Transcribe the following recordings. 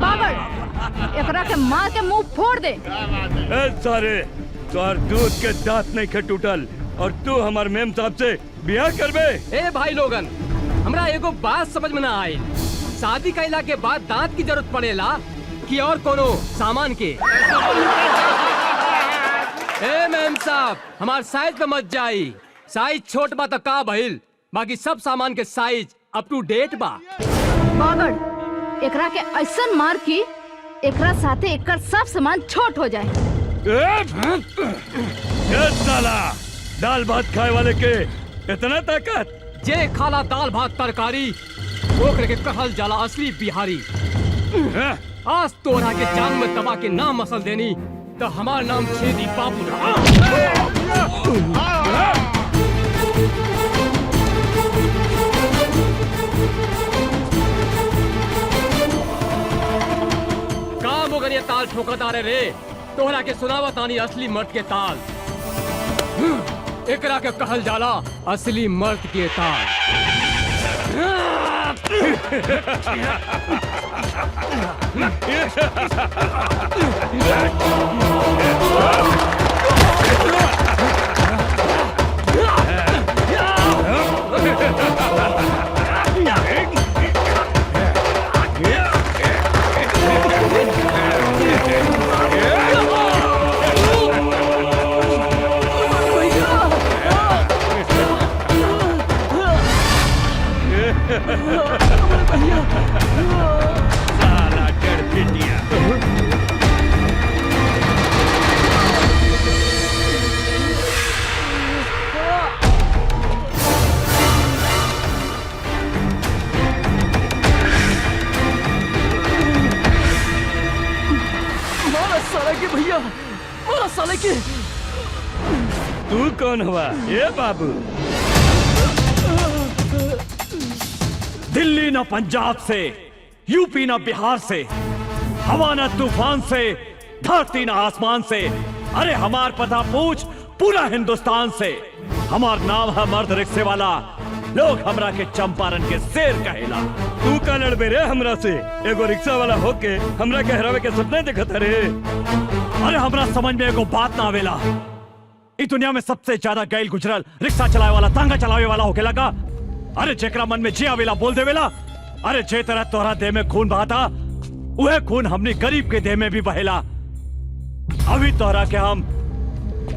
बाबर एकरा के मार के मुंह फोड़ दे। सारे तोहर दूध के दांत नहीं के टूटल और तू हमार मेम साहब से ब्याह करबे। ए भाई लोगन, हमरा एगो बात समझ में ना आई। शादी कैला के बाद दांत की जरूरत पड़ेला कि और कोनो सामान के? ए मेम साहब, हमार साइज पे मत जाई। साइज छोट बा त का भइल, बाकी सब सामान के साइज अप टू डेट बा। बाबर एकरा के ऐसन मार की एकरा साथे एकर सब सामान छोट हो जाए। साला दाल भात खाए वाले के इतना ताकत? जे खाला दाल भात तरकारी ओकरे के कहल जाला असली बिहारी। आज तोरा के जान में दबा के नाम मसल देनी तो हमार नाम छेदी बाबू रहा। काम अगर ये ताल ठोकता रे तोहरा के सुनावा तानी असली मर्द के ताल। एकरा के कहल जाला असली मर्द के ताल। साला गड़पिटिया। मारा साले के भैया, मारा साले के। तू कौन हुआ? ये बाबू दिल्ली न पंजाब से, यूपी न बिहार से, हवा न तूफान से, धरती न आसमान से, अरे हमार पता पूछ पूरा हिंदुस्तान से। हमार नाम है मर्द रिक्शे वाला, लोग हमरा के चंपारण के शेर कहेला। तू का लड़बे रे हमरा से? एगो रिक्शा वाला होके हमरा के हरावे के सपने देखत रे? अरे हमरा समझ में एगो बात ना आवेला। इस दुनिया में सबसे ज्यादा गैल गुजरल रिक्शा चलावे वाला, तांगा चलावे वाला होके लगा। अरे जेकरा मन में जे आवेला बोल देवेला। अरे जे तरह तोहरा देह में खून बहाता वह खून हमने गरीब के देह में भी बहेला। अभी तोहरा के हम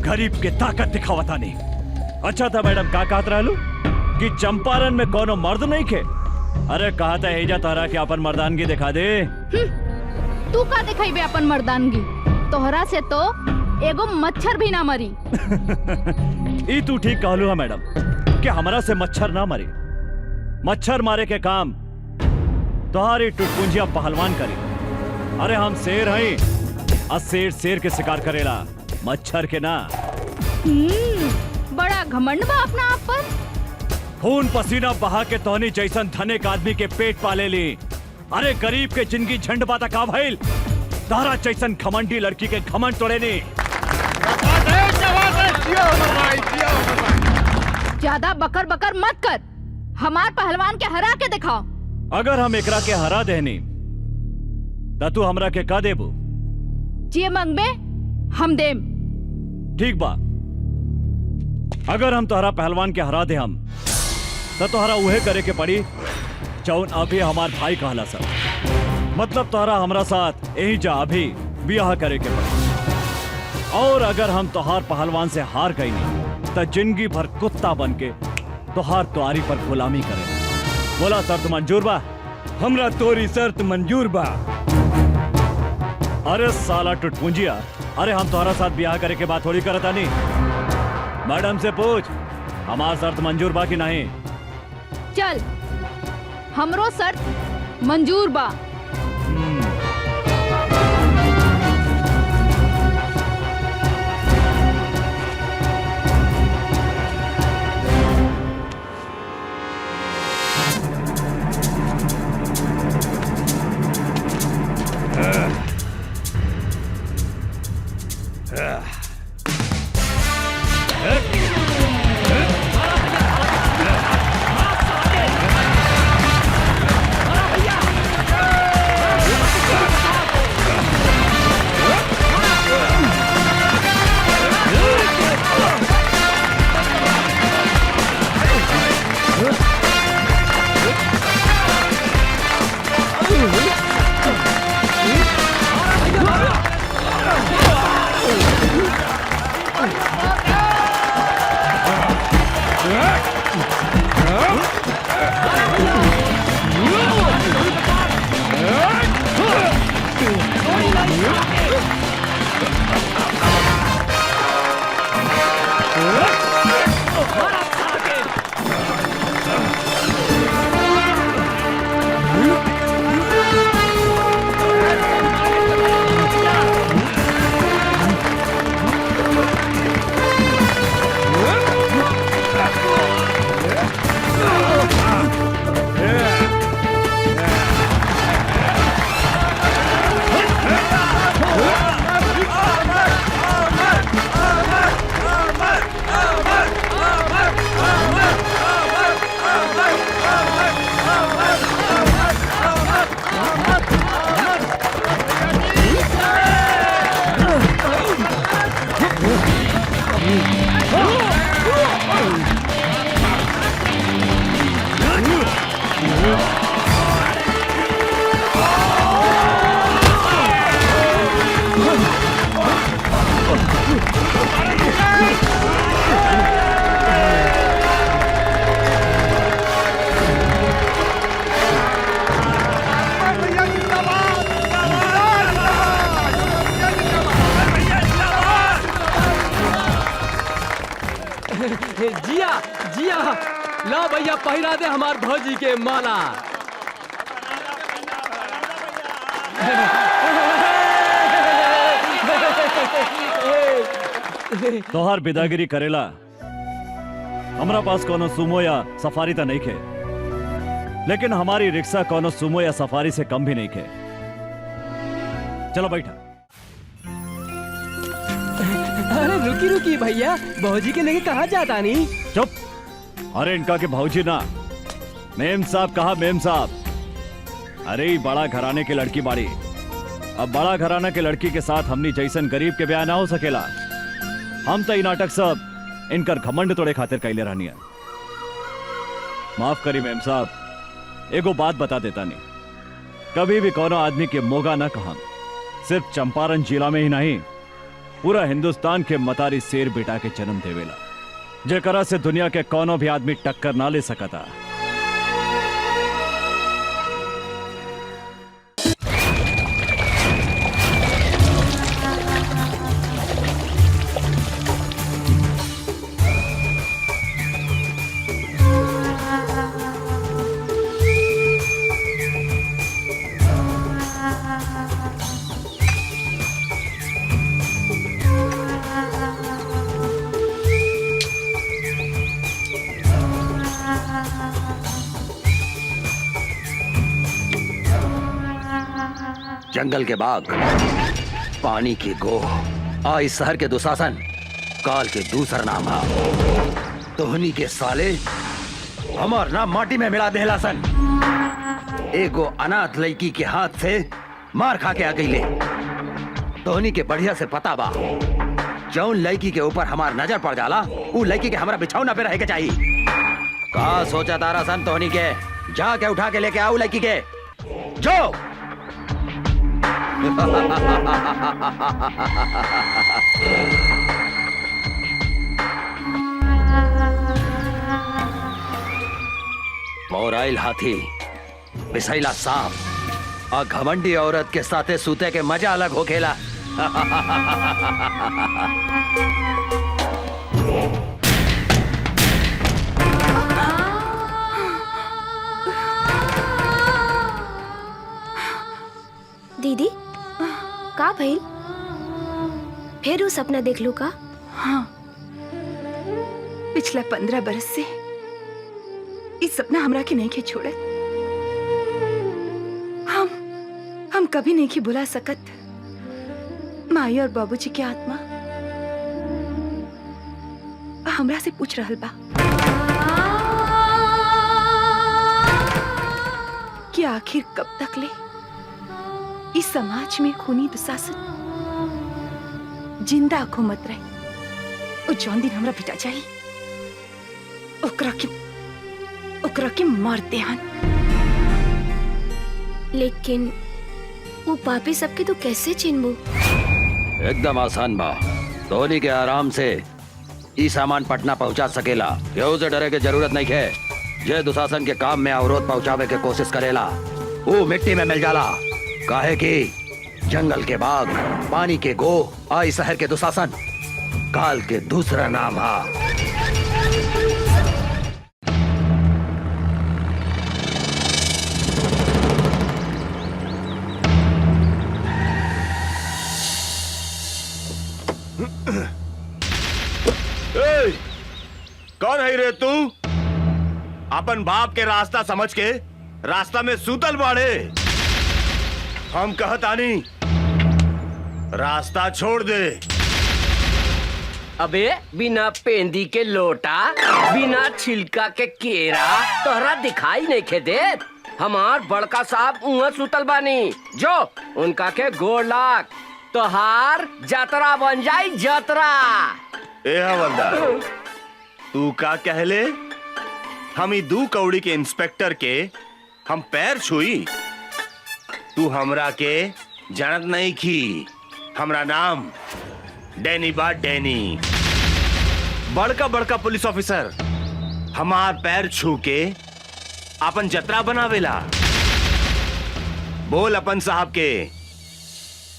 गरीब के ताकत दिखावता नहीं। अच्छा था मैडम, का कहत रहलू कि चंपारण में कोनो मर्द नहीं खे? अरे कहा था एजा तोहरा के अपन मर्दानगी दिखा दे। तू का दिखाई अपन मर्दानगी? तोहरा से तो एगो मच्छर भी ना मरी। ई तू ठीक कहलू है मैडम कि हमरा से मच्छर ना मरी। मच्छर मारे के काम तुम्हारी टुटपुंजिया पहलवान करी। अरे हम शेर हैं और शेर शेर के शिकार करेला, मच्छर के ना। बड़ा घमंड बा अपना आप पर। खून पसीना बहा के तोहनी जैसन धनिक आदमी के पेट पाले ली। अरे गरीब के जिंदगी झंड बाता का भइल, तारा जैसन घमंडी लड़की के घमंड तोड़े नी। ज्यादा बकर बकर मत कर, हमार पहलवान के हरा के दिखाओ। अगर हम एकरा के हरा देनी तो तू हमरा के का देबू? जे मंगबे हम देम। ठीक बा, अगर हम तोहरा पहलवान के हरा दे हम तो तोहरा उहे करे के पड़ी जौन अभी हमार भाई कहला सर। मतलब तोहरा हमरा साथ यही जा अभी ब्याह करे के पड़ी। और अगर हम तोहार पहलवान से हार गई नहीं तो जिंदगी भर कुत्ता बन के तोहार तुआरी पर गुलामी करे। बोला शर्त मंजूर बा? हमरा तोरी शर्त मंजूर बा। अरे साला टुटपुंजिया, अरे हम तोहरा साथ ब्याह करे के बात थोड़ी करता नहीं। मैडम से पूछ हमार शर्त मंजूर बा कि नहीं। चल, हमरो शर्त मंजूर बा। ला भैया पहिरा दे हमार भौजी के माला। तोहार बिदागिरी करेला हमरा पास कोनो सुमो या सफारी तो नहीं खे, लेकिन हमारी रिक्शा कोनो सुमो या सफारी से कम भी नहीं खे। चलो बैठा। अरे रुकी रुकी भैया, भौजी के लेके कहाँ जाता नहीं? चुप। अरे इनका के भौजी ना, मेम साहब कहा मेम साहब। अरे ई बड़ा घराने के लड़की बाड़ी, अब बड़ा घराना के लड़की के साथ हमनी जैसन गरीब के ब्याह ना हो सकेला। हम तो ई नाटक सब इनकर घमंड तोड़े खातिर कैले रहनी है। माफ करी मेम साहब, एगो बात बता देता नहीं, कभी भी कोनो आदमी के मोगा ना कहम। सिर्फ चंपारण जिला में ही नहीं, पूरा हिंदुस्तान के मतारी शेर बेटा के जन्म देवेला, जेकरा से दुनिया के कोनो भी आदमी टक्कर ना ले सकता। जंगल के बाग, पानी की गोह, इस शहर के दुशासन, काल के दूसरा नाम है। तोहनी के साले हमार नाम माटी में मिला देला सन। एगो अनाथ लड़की के हाथ से मार खा के आ गई ले। तोहनी के बढ़िया से पता बा, जौन लड़की के ऊपर हमार नजर पड़ जाला, उ लड़की के हमारा बिछौना पे रहे के चाहिए। का सोचा तारा सन तोहनी के? जाके उठा के लेके आओ लड़की के, जो। मोराइल हाथी, बिसैला सांप और घमंडी औरत के साथे सूते के मजा अलग हो खेला। दीदी का भइल? फिर वो सपना देख लू का? हाँ, पिछला 15 बरस से इस सपना हमरा के नहीं के छोड़त। हम कभी नहीं के बुला सकत माई और बाबूजी की आत्मा हमरा से पूछ रहल बा कि आखिर कब तक ले इस समाज में खूनी दुशासन जिंदा घूमत रहे। और जौन दिन हमरा बेटा जाई, ओकरा के मार देहन। लेकिन वो पापी सबके तो कैसे चिन्हबू? एकदम आसान बा। धोनी के आराम से ई सामान पटना पहुंचा सकेला। केहू से डरे के जरूरत नहीं है। जे दुशासन के काम में अवरोध पहुंचावे के कोशिश करेला, वो मिट्टी में मिल जाला। काहे कि जंगल के बाग, पानी के गो, आई शहर के दुशासन, काल के दूसरा नाम है। कौन है रे तू? अपन बाप के रास्ता समझ के रास्ता में सूतल बाड़े। हम कहतानी रास्ता छोड़ दे। अबे बिना पेंदी के लोटा, बिना छिलका के केरा तोहरा दिखाई नहीं खे देत। हमार बड़का साहब उहाँ सुतल बानी, जो उनका के गोड़ लाग, तोहार जतरा बन जाई जतरा। ए हवलदार, तू का कहले? हम ही 2 कौड़ी के इंस्पेक्टर के हम पैर छुई? तू हमरा के जानत नहीं की। हमरा नाम डैनी बा, डैनी। बड़का बड़का पुलिस ऑफिसर हमार पैर छू के अपन जतरा बनावेला। बोल अपन साहब के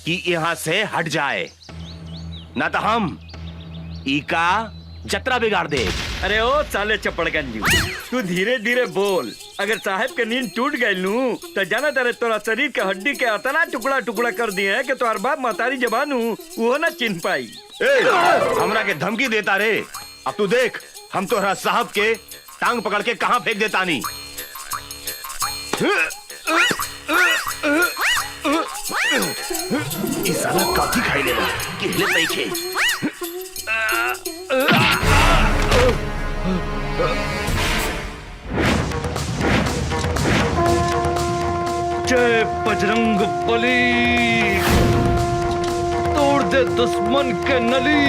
कि यहाँ से हट जाए, ना तो हम ई का जतरा बिगाड़ दे। अरे ओ साले चपड़गंजी, तू धीरे धीरे बोल। अगर साहब के नींद टूट गई नू तो जाना तेरे तोरा शरीर के हड्डी के अतना टुकड़ा टुकड़ा कर दिए है कि तोहर बाप महतारी जबानू वो ना चिन्ह पाई। हमरा के धमकी देता रे। अब तू देख हम तोहरा साहब के टांग पकड़ के कहाँ फेंक देता नहीं। इस साला काफी खाई लेगा कि हिले पैके। जय बजरंग बली, तोड़ दे दुश्मन के नली।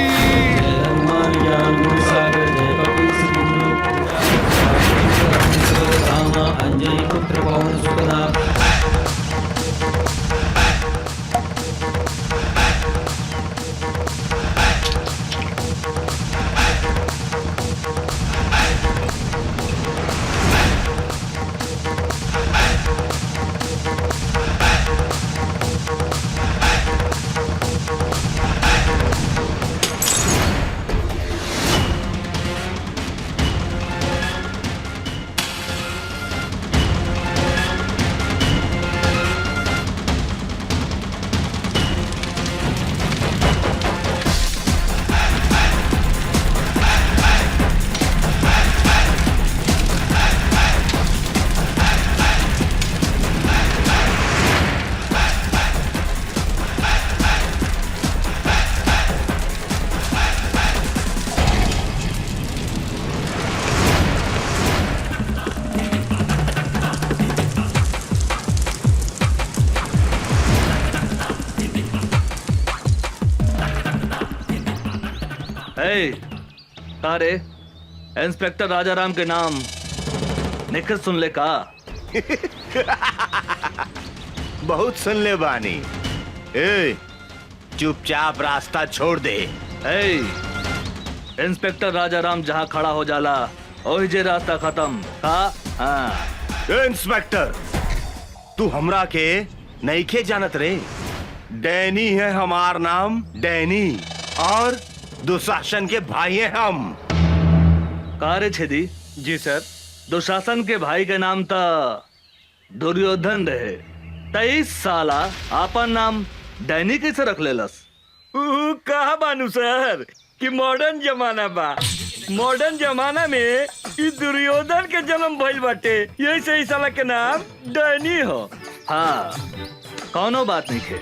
अंजय पुत्र पवन सुखदा। अरे इंस्पेक्टर राजाराम के नाम निखिल सुन ले का? बहुत सुन ले बानी। ए, चुपचाप रास्ता छोड़ दे। इंस्पेक्टर राजाराम जहाँ खड़ा हो जाला वही जे रास्ता खत्म का। हाँ। इंस्पेक्टर तू हमरा के नईखे जानत रे। डैनी है हमार नाम, डैनी, और दुशासन के भाई हैं हम। कारे छेदी? जी सर। दुशासन के भाई के नाम था दुर्योधन रहे। 23 साला आपन नाम डैनी कैसे रख लेलस? कहा बानू सर कि मॉडर्न जमाना बा। मॉडर्न जमाना में ई दुर्योधन के जन्म भइल बाटे, यही से इस साला के नाम डैनी हो। हाँ, कौनो बात नहीं है।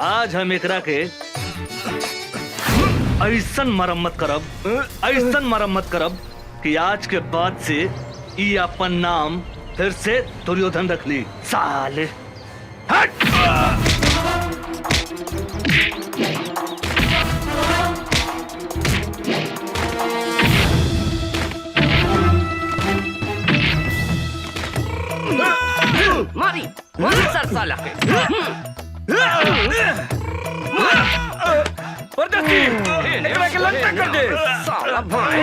आज हम एकरा के ऐसन मरम्मत करब कि आज के बाद से ई अपन नाम फिर से दुर्योधन रख ली। साले हट! मारी सर साला के। एकरा के लंका कर दे साला भाई।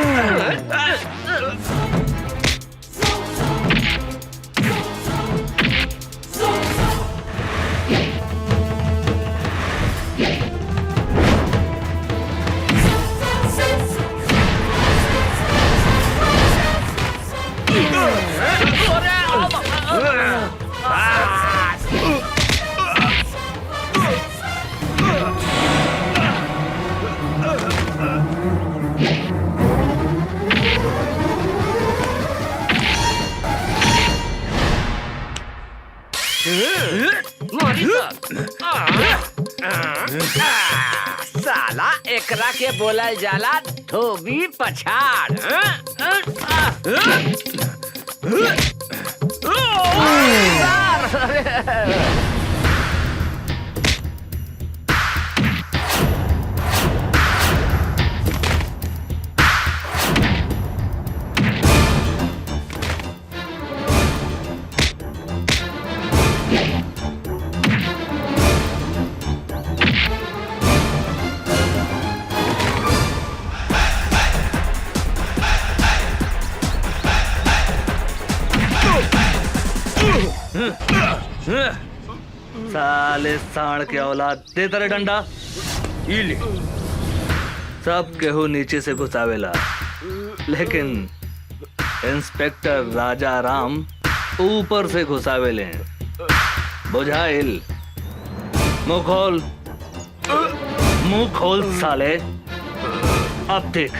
साला एकरा के बोलल जाला धोबी पछाड़। साले साण के औलाद, दे तेरे डंडा। ई ले। सब केहू नीचे से घुसावेला, लेकिन इंस्पेक्टर राजा राम ऊपर से घुसावेले बुझाइल। मुंह खोल साले, अब देख।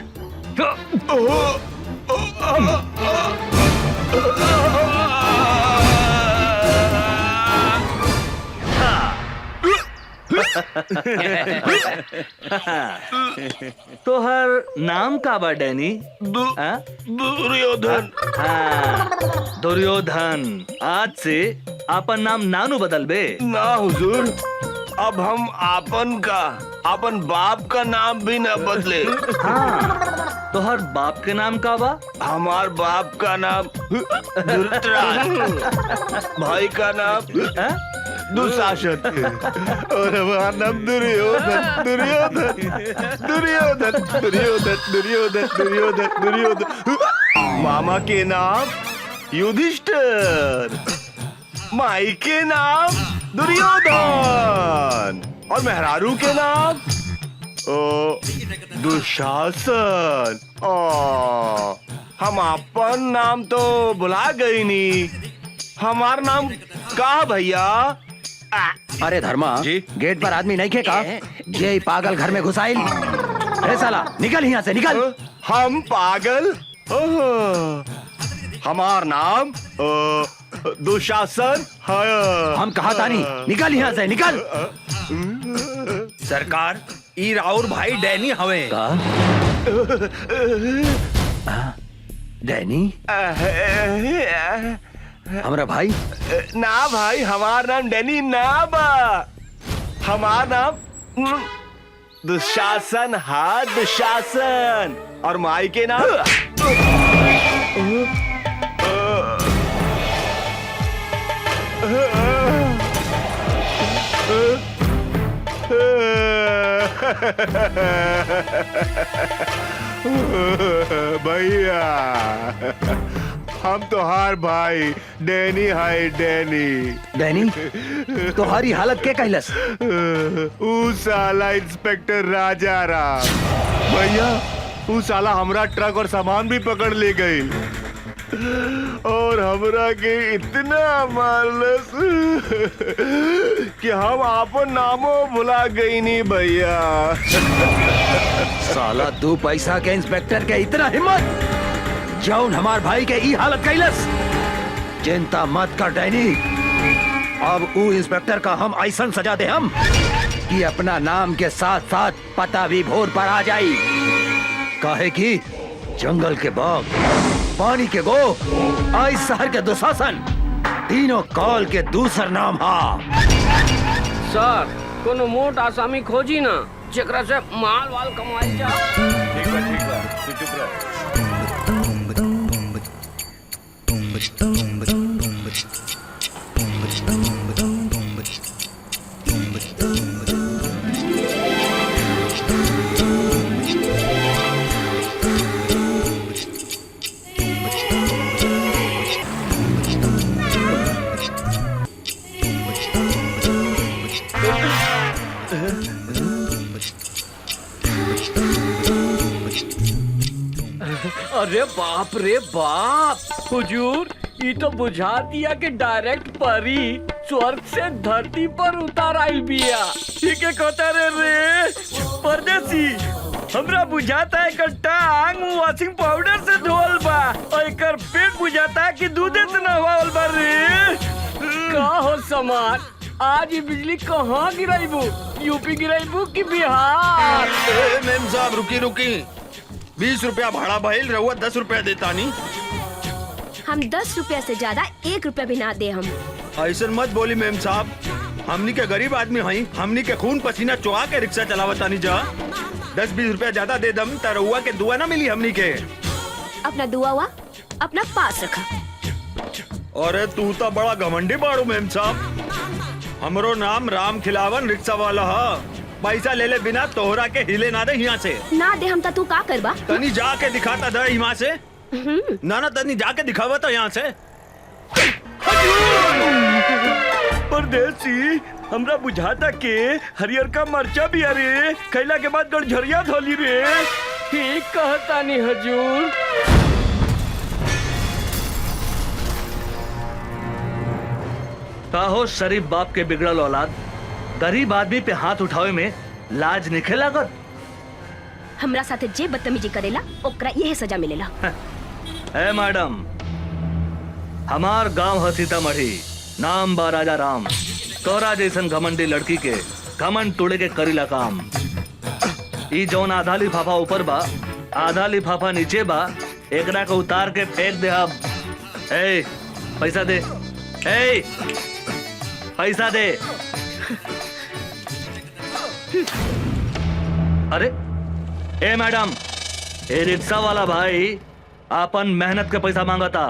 तो हर नाम का बा डैनी? दुर्योधन। हाँ, दुर्योधन। आज से आपन नाम नानू बदल बे। ना हुजूर, अब हम आपन बाप का नाम भी न बदले। हाँ, तो हर बाप के नाम का बा? हमार बाप का नाम धृतराष्ट्र, भाई का नाम दुशासन और हमारा नाम दुर्योधन। दुर्योधन दुर्योधन दुर्योधन दुर्योधन दुर्योधन दुर्योधन। मामा के नाम युधिष्ठिर, माई के नाम दुर्योधन और मेहरारू के नाम दुशासन। हम अपन नाम तो भुला गई नी, हमार नाम का भैया? अरे धर्मा जी, गेट पर आदमी नहीं खेका, ये पागल घर में घुसाइल। अरे साला निकल यहाँ से, निकल। हम पागल? हमार नाम दुशासन है। हम कहा था नहीं, निकल यहाँ से, निकल। सरकार, ई राउर भाई डैनी हवे का? डैनी? हमारा भाई? ना भाई, हमार नाम डैनी ना बा, हमार नाम दुशासन। हाँ, दुशासन। और माई के नाम भैया, हम तोहार भाई डैनी है। डैनी? तुम्हारी हालत क्या कहलस? ऊ साला इंस्पेक्टर राजा राम भैया, ऊ साला हमरा ट्रक और सामान भी पकड़ ले गई और हमरा के इतना मारलस कि हम आपन नामो भुला गई नी भैया। साला 2 पैसा के इंस्पेक्टर के इतना हिम्मत, जौन हमार भाई के ई हालत कैलस। चिंता मत कर डैनी, अब ऊ इंस्पेक्टर का हम ऐसा सजा दे हम कि अपना नाम के साथ साथ पता भी भोर पर आ जाई। काहे कि जंगल के बाघ, पानी के गो, आई शहर के दुशासन, तीनों काल के दूसर नाम हा। सर, कोनो मोट आसामी खोजी ना, जेकरा से माल वाल कमाई जा। ठीक बा, तू चुप रह। अरे बाप रे बाप, हुजूर, ये तो बुझा दिया कि डायरेक्ट परी स्वर्ग से धरती पर उतार आई बिया। ठीक है कहता रे परदेसी, हमरा बुझाता है एकर टांग वॉशिंग पाउडर से धोल बा और एकर पेट बुझाता है कि दूधे से नहवाल बा रे। का हो समार, आज ये बिजली कहाँ गिराईबू? यूपी गिराईबू कि बिहार? मेम साहब रुकी, 20 रुपया भाड़ा भइल, रहुआ 10 रुपया देता नहीं। हम 10 रुपया से ज्यादा 1 रुपया भी ना दे हम। ऐसा मत बोली मेम साहब, हमनी के गरीब आदमी हई, हमनी के खून पसीना चुहा के रिक्शा चलावता नहीं जा। 10-20 रुपया ज्यादा दे दम त रहुआ के दुआ ना मिली हमनी के। अपना दुआ हुआ अपना पास रखा। अरे तू तो बड़ा घमंडी बाड़ू मेम साहब, हमरो नाम राम खिलावन रिक्शा वाला है। पैसा ले ले बिना तोहरा के हिले ना दे यहाँ से। ना दे हम तू का करबा? तनी जाके दिखाता दे यहाँ से। ना तनी जाके दिखावा तो यहाँ से। परदेसी, हमरा बुझाता के हरियर का मरचा भी अरे खैला के बाद गड़झरिया धोली रे। ठीक कहता नहीं हजूर। काहो शरीफ बाप के बिगड़ल औलाद, गरीब आदमी पे हाथ उठावे में लाज निखे लागत। हमरा साथे जे बदतमीजी करेला ओकरा यही सजा मिलेला। ए मैडम, हमार गांव है सीतामढ़ी, नाम बा राजा राम। तोरा जैसन घमंडी लड़की के घमंड तोड़े के करीला काम। ई जौन आधा लिफाफा ऊपर बा, आधा लिफाफा नीचे बा, एकरा को उतार के फेंक दे। अब ए पैसा दे, ए पैसा दे। अरे ए मैडम, ए रिक्शा वाला भाई आपन मेहनत के पैसा मांगता,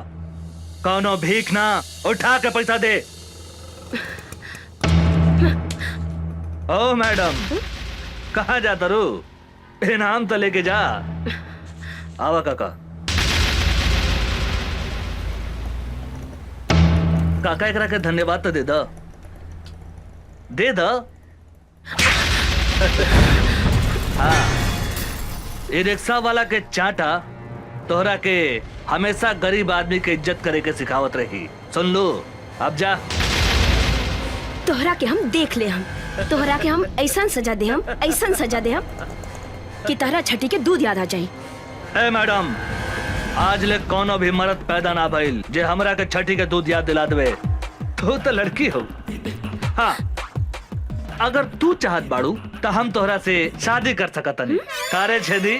कौनो भीख ना, उठा के पैसा दे। ओ मैडम, कहाँ जाता रू? इनाम तो लेके जा। आवा काका। काका एकरा के धन्यवाद तो दे द, दे द। हाँ, ये रिक्शा वाला के चाटा तोहरा के हमेशा गरीब आदमी के इज्जत करे के सिखावत रही। सुन लो, अब जा। तोहरा के हम देख ले, हम तोहरा के हम ऐसा सजा दे, हम ऐसा सजा दे हम कि तोहरा छठी के दूध याद आ जाई। ए मैडम, आज ले कोनो भी मर्द पैदा ना भइल जे हमरा के छठी के दूध याद दिला देवे। तू तो लड़की हो। हाँ, अगर तू चाहत बाड़ू तो हम तोहरा से शादी कर सकतनी। कारे छेदी,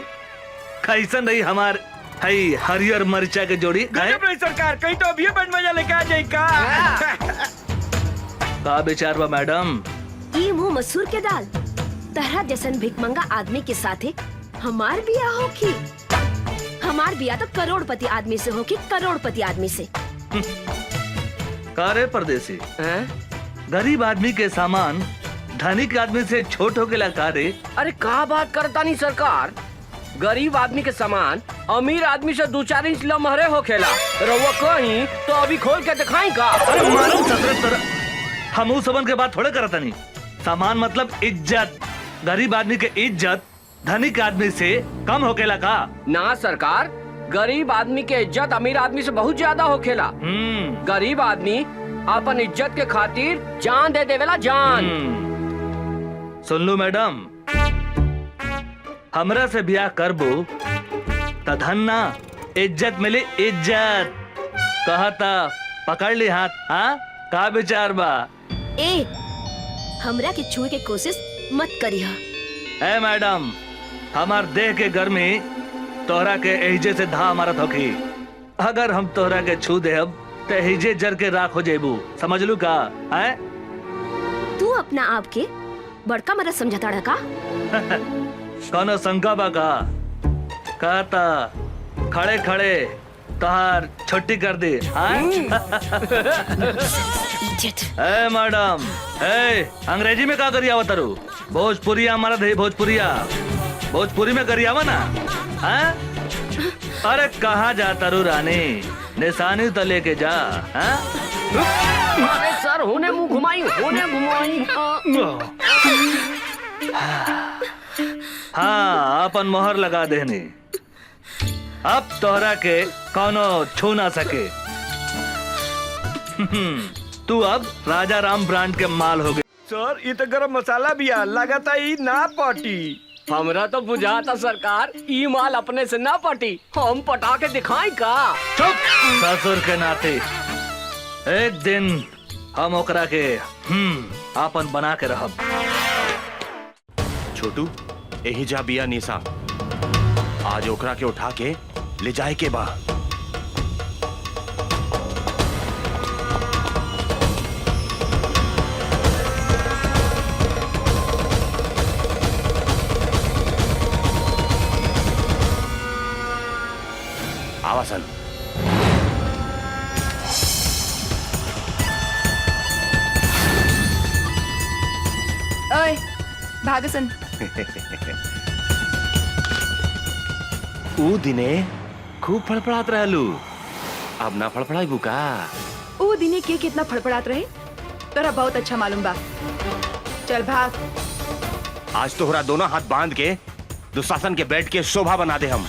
कैसन रही हमार हई हरियर मरिचा के जोड़ी? गजब रही सरकार, कहीं तो अभी बन मजा लेके आ जाए का। का विचार बा मैडम? ई मुंह मसूर के दाल, तहरा जैसन भिखमंगा आदमी के साथे हमार बिया होखी। हमार बिया तो करोड़पति आदमी से होखी, करोड़पति आदमी से। कारे परदेसी, गरीब आदमी के सामान धनिक आदमी से छोट हो गया कारे? अरे का बात करता नहीं सरकार, गरीब आदमी के सामान अमीर आदमी से 2-4 इंच लमहरे हो खेला। रउआ कहीं तो अभी खोल के दिखाई का। अरे मालूम सतरत तरह, हम उस सबन के बात थोड़े करता नहीं। सामान मतलब इज्जत। गरीब आदमी के इज्जत धनिक आदमी से कम होकेला का? ना सरकार, गरीब आदमी के इज्जत अमीर आदमी से बहुत ज्यादा होखेला। गरीब आदमी अपन इज्जत के खातिर जान दे देवेला, जान। सुन लो मैडम, हमरा से ब्याह करबो त धन ना, इज्जत मिली इज्जत। कहता पकड़ ली हाथ। हाँ, का विचार बा? ए, हमरा के छुए के कोशिश मत करिहा। ए मैडम, हमार देह के गर्मी तोहरा के एहिजे से धा मारत होखी। अगर हम तोहरा के छू देब तो एहिजे जर के राख हो जेबू। समझ लू का? है? तू अपना आप के बड़का मरद समझता रहा का? कौनो शंका बा का? कहता खड़े खड़े तोहार छुट्टी कर दी। ए मैडम, ए अंग्रेजी में का करी आवत रू? भोजपुरिया हमारा दे, भोजपुरिया, भोजपुरी में करी आवा ना। हाँ? अरे कहाँ जाता रू रानी? निशानी तो लेके जा। हाँ? अरे सर, होने मुंह घुमाई, होने घुमाई। हाँ, अपन मोहर लगा देनी। अब तोहरा के कौनो छू ना सके। तू अब राजा राम ब्रांड के माल हो गए। सर, ये तो गरम मसाला भी है, लगाता ही ना पार्टी। हमरा तो बुझाता सरकार, ई माल अपने से ना पटी, हम पटा के दिखाई का। चुप, ससुर के नाते। एक दिन हम ओकरा के आपन बना के रहब। छोटू, यही जा बिया निशा, आज ओकरा के उठा के ले जाए के बा। आवासन। ओए, भागसन। ऊ दिने खूब फड़फड़ात रहलू, अब ना फड़फड़ाई बुका। ऊ दिने के कितना फड़फड़ात रहे तोरा बहुत अच्छा मालूम बा। चल भाग। आज तोहरा दोनों हाथ बांध के दुशासन के बेड के शोभा बना दे हम।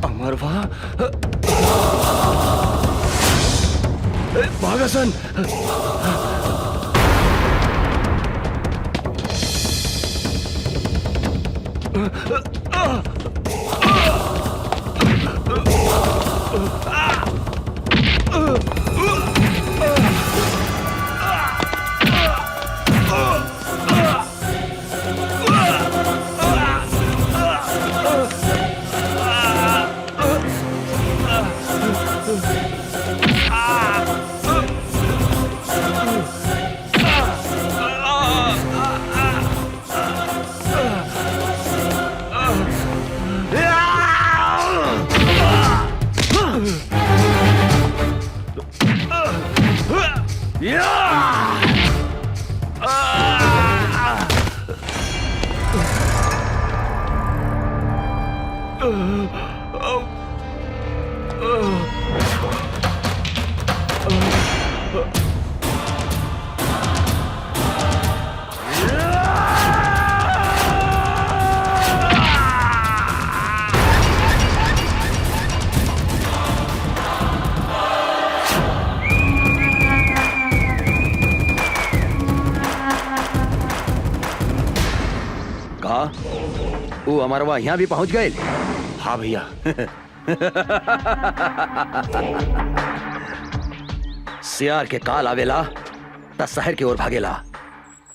अमरवा, भागासन। वो अमरवा यहाँ भी पहुँच गए? हाँ भैया। सियार के काल आवेला त शहर की ओर भागेला।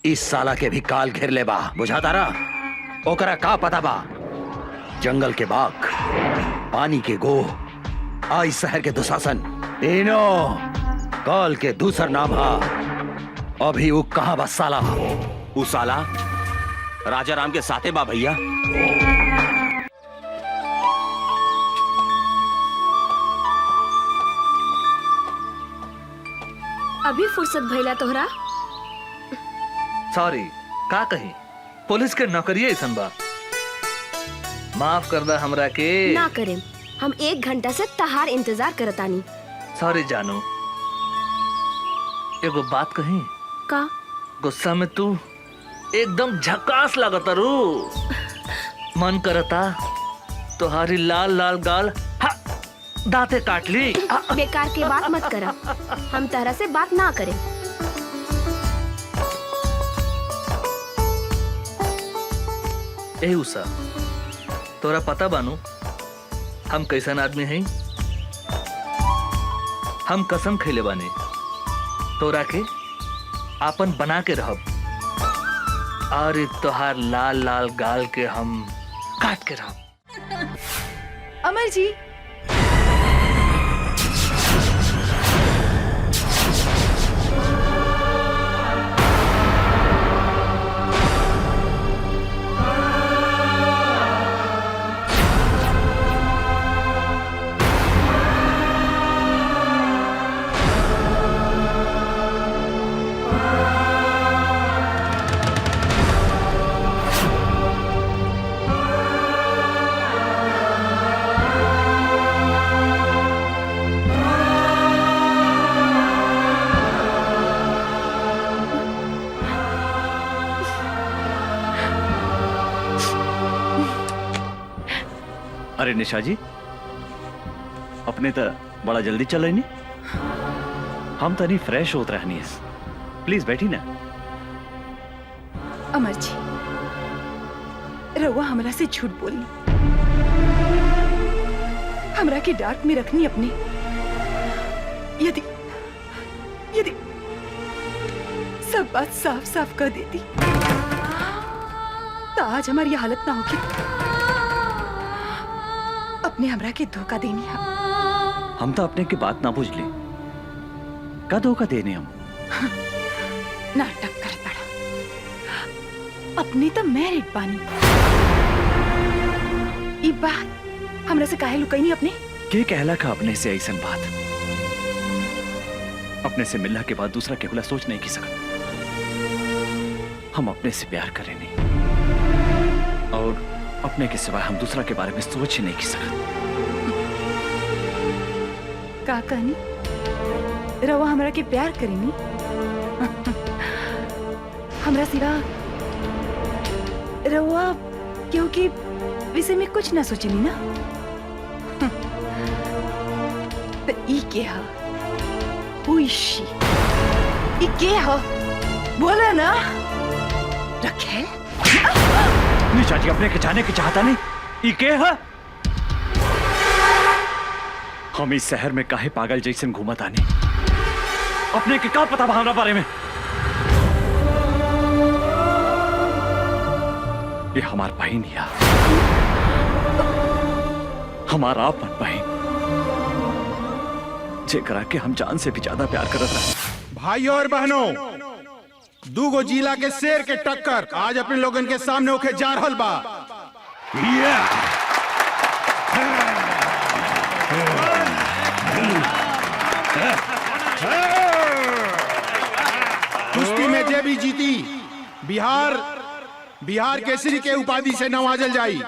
इस साला के भी काल घेर ले बा, बुझाता रहा। ओकरा का पता बा? जंगल के बाघ, पानी के गोह, आई शहर के दुशासन, तीनों काल के दूसर नाम हा। अभी वो कहाँ बा साला? वो साला राजा राम के साथे बा भैया। अभी फुर्सत भइला तोहरा? सॉरी, का कही, पुलिस के नौकरी ऐसन बा। माफ कर दा हमरा के। ना करें, हम 1 घंटा से तहार इंतजार करतानी। सॉरी जानू, एगो बात कही। का? गुस्सा में तू एकदम झकास लगता रू। मन करता तुम्हारी लाल लाल गाल दांते काट ली। बेकार की बात मत करा, हम तरह से बात ना करें। ए उषा, तोरा पता बानू हम कैसन आदमी हैं? हम कसम खैले बानी तोरा के आपन बना के रहब, और तोहार लाल लाल गाल के हम काट के रहब। अमर जी, अरे निशा जी, अपने तो बड़ा जल्दी चल रही। हम तनी फ्रेश होत रहनी है, प्लीज बैठी ना। अमर जी, रउआ हमरा से झूठ बोली। हमरा के डार्क में रखनी अपने। यदि यदि सब बात साफ साफ कर देती तो आज हमारी ये हालत ना होगी। अपने हमरा के धोखा देनी है। हम तो अपने की बात ना बुझ ली, का धोखा देने हम? नाटक कर पड़ा। अपने तो मैरिड बानी। ई बात हमरा से काहे लुकाई नहीं अपने? के कहला का अपने से ऐसा बात? अपने से मिलने के बाद दूसरा केवला सोच नहीं की सकत। हम अपने से प्यार करें नहीं और अपने के सिवाय हम दूसरा के बारे में सोच ही नहीं की सकत। का कहनी? रवा हमरा के प्यार करेनी? हमरा सिवा रवा क्योंकि विषय में कुछ ना सोचनी ना। तो ई के हा? Who is she? ई के हा? बोला ना रखेल। निशा जी अपने के जाने की चाहता नहीं। ई के है? हम इस शहर में काहे पागल जैसे घूमत आने? अपने के का पता हमारा बारे में? ये हमार बहन है, हमारा अपन बहन, जेकरा के हम जान से भी ज्यादा प्यार करत रहे। भाइयों और बहनों, दूगो जिला के शेर के टक्कर आज अपने लोगन के सामने होके जा रहल बा। कुश्ती में जे भी जीती बिहार केसरी के उपाधि से नवाजल जाई।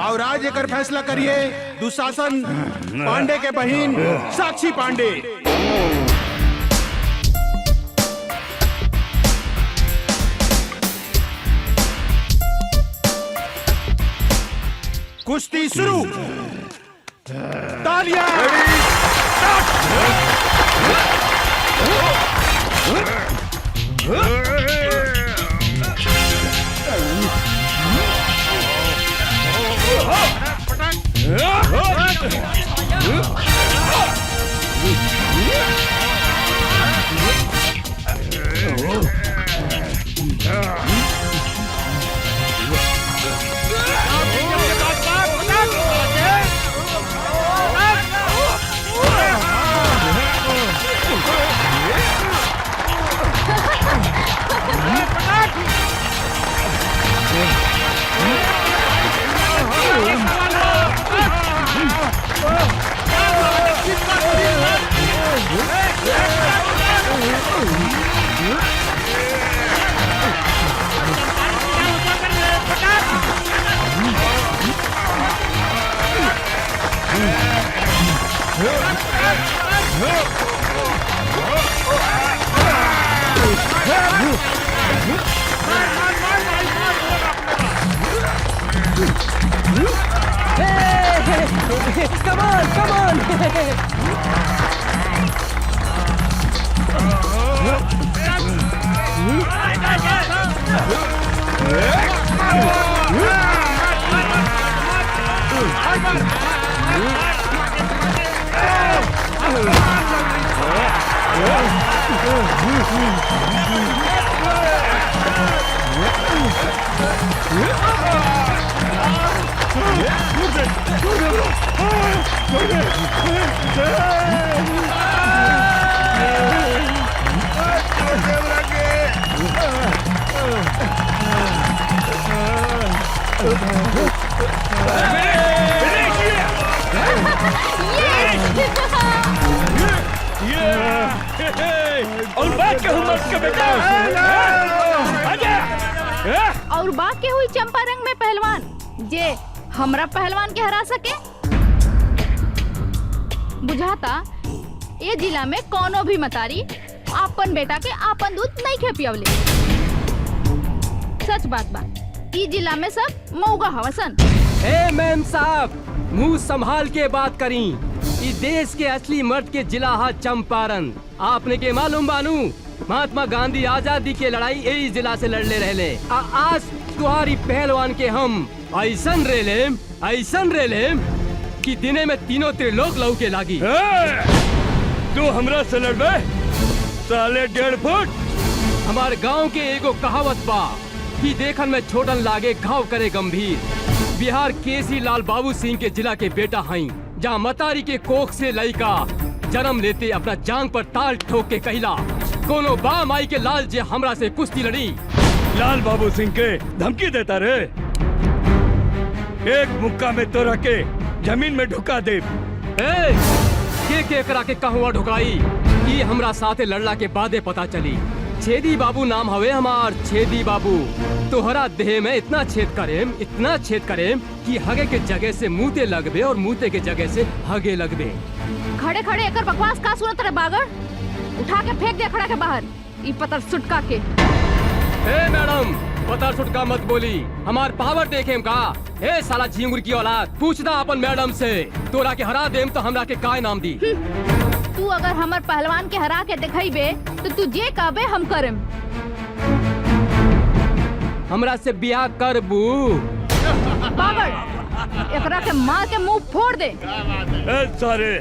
और आज एकर फैसला करिए दुशासन पांडे के बहिन साक्षी पांडे। कुश्ती शुरू। तालियां। Come on, come on! और बाकी हुई चंपारंग में पहलवान जे हमरा पहलवान के हरा सके। बुझाता ये जिला में कोनो भी मतारी आपन बेटा के आपन दूध नहीं खे पियवले। सच बात बा, ई जिला में सब मऊगा हवसन। ए मैम साहब, मुंह संभाल के बात करी। इस देश के असली मर्द के जिला हा चंपारण। आपने के मालूम बानू महात्मा गांधी आजादी के लड़ाई यही जिला से लड़ले रहले। आज तुम्हारी पहलवान के हम ऐसन रेलेम कि दिने में तीनों त्रिलोक लौके लागी। तू हमरा से लड़बे साले 1.5 फुट। हमार गांव के एगो कहावत बा कि देखन में छोटन लागे घाव करे गंभीर। बिहार केसी लाल बाबू सिंह के जिला के बेटा हई, जहाँ मतारी के कोख से लड़का जन्म लेते अपना जांग पर ताल ठोक के कहला कोनो बा माई के लाल जे हमरा से कुश्ती लड़ी। लाल बाबू सिंह के धमकी देता रे, एक मुक्का में तोरा के जमीन में ढुका दे। के करा के कहवा ढुकाई ई हमरा साथे लड़ला के बादे पता चली। छेदी बाबू नाम हवे हमार, छेदी बाबू। तोहरा देह में इतना छेद करेम कि हगे के जगह से मुँहते लगबे और मुँहते के जगह से हगे लगबे। खड़े खड़े एकर बकवास का सुनत रे बागड़? उठा के फेंक दे खड़ा के बाहर ई पतर सुटका के। मैडम पतर सुटका मत बोली, हमार पावर देखेम का। साला झिंगुर की औलाद, पूछदा अपन मैडम से। तोरा के हरा देम तो हमरा के काय नाम दी? तू अगर हमर पहलवान के हरा के दिखाईबे तो तू जे कहबे हम करम। हमरा से बियाह करबू? बागड़ एकरा के मार के मुंह फोड़ दे। सारे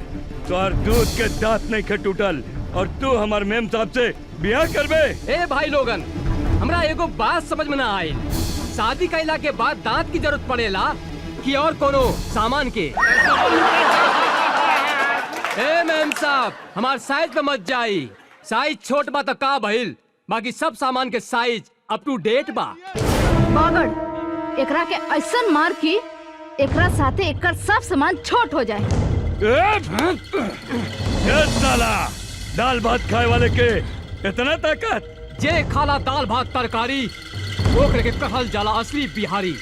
तोर दूध के दांत नहीं खे टूटल और तू हमार मेम साहब से बियाह करबे? भाई लोगन, हमरा एगो बात समझ में ना आई। शादी कैला के बाद दांत की जरूरत पड़ेला कि और कोनो सामान के? मेम साहब हमार साइज पे मत जाई। साइज छोट बा तो का भइल, बाकी सब सामान के साइज अप टू डेट बा। बागड़ एकरा के ऐसन मार की एकरा साथे एकर सब सामान छोट हो जाए। साला दाल भात खाए वाले के इतना ताकत? जे खाला दाल भात तरकारी ओकरे के कहल जाला असली बिहारी।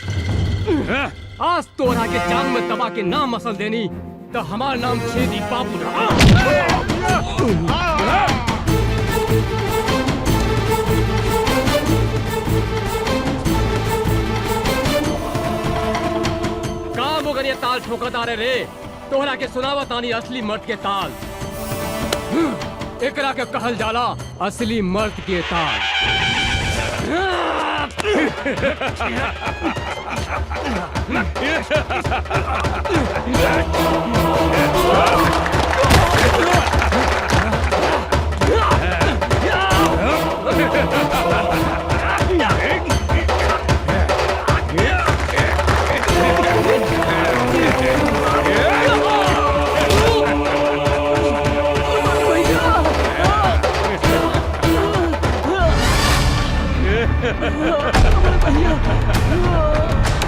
आज तोरा के जांग में दबा के नाम मसल देनी तो हमार नाम छेदी बाबू रहा। काम हो गया ताल ठोकदारे रे, तोहरा के सुनावा तानी असली मर्द के ताल। एकरा के कहल जाला असली मर्द के ताल।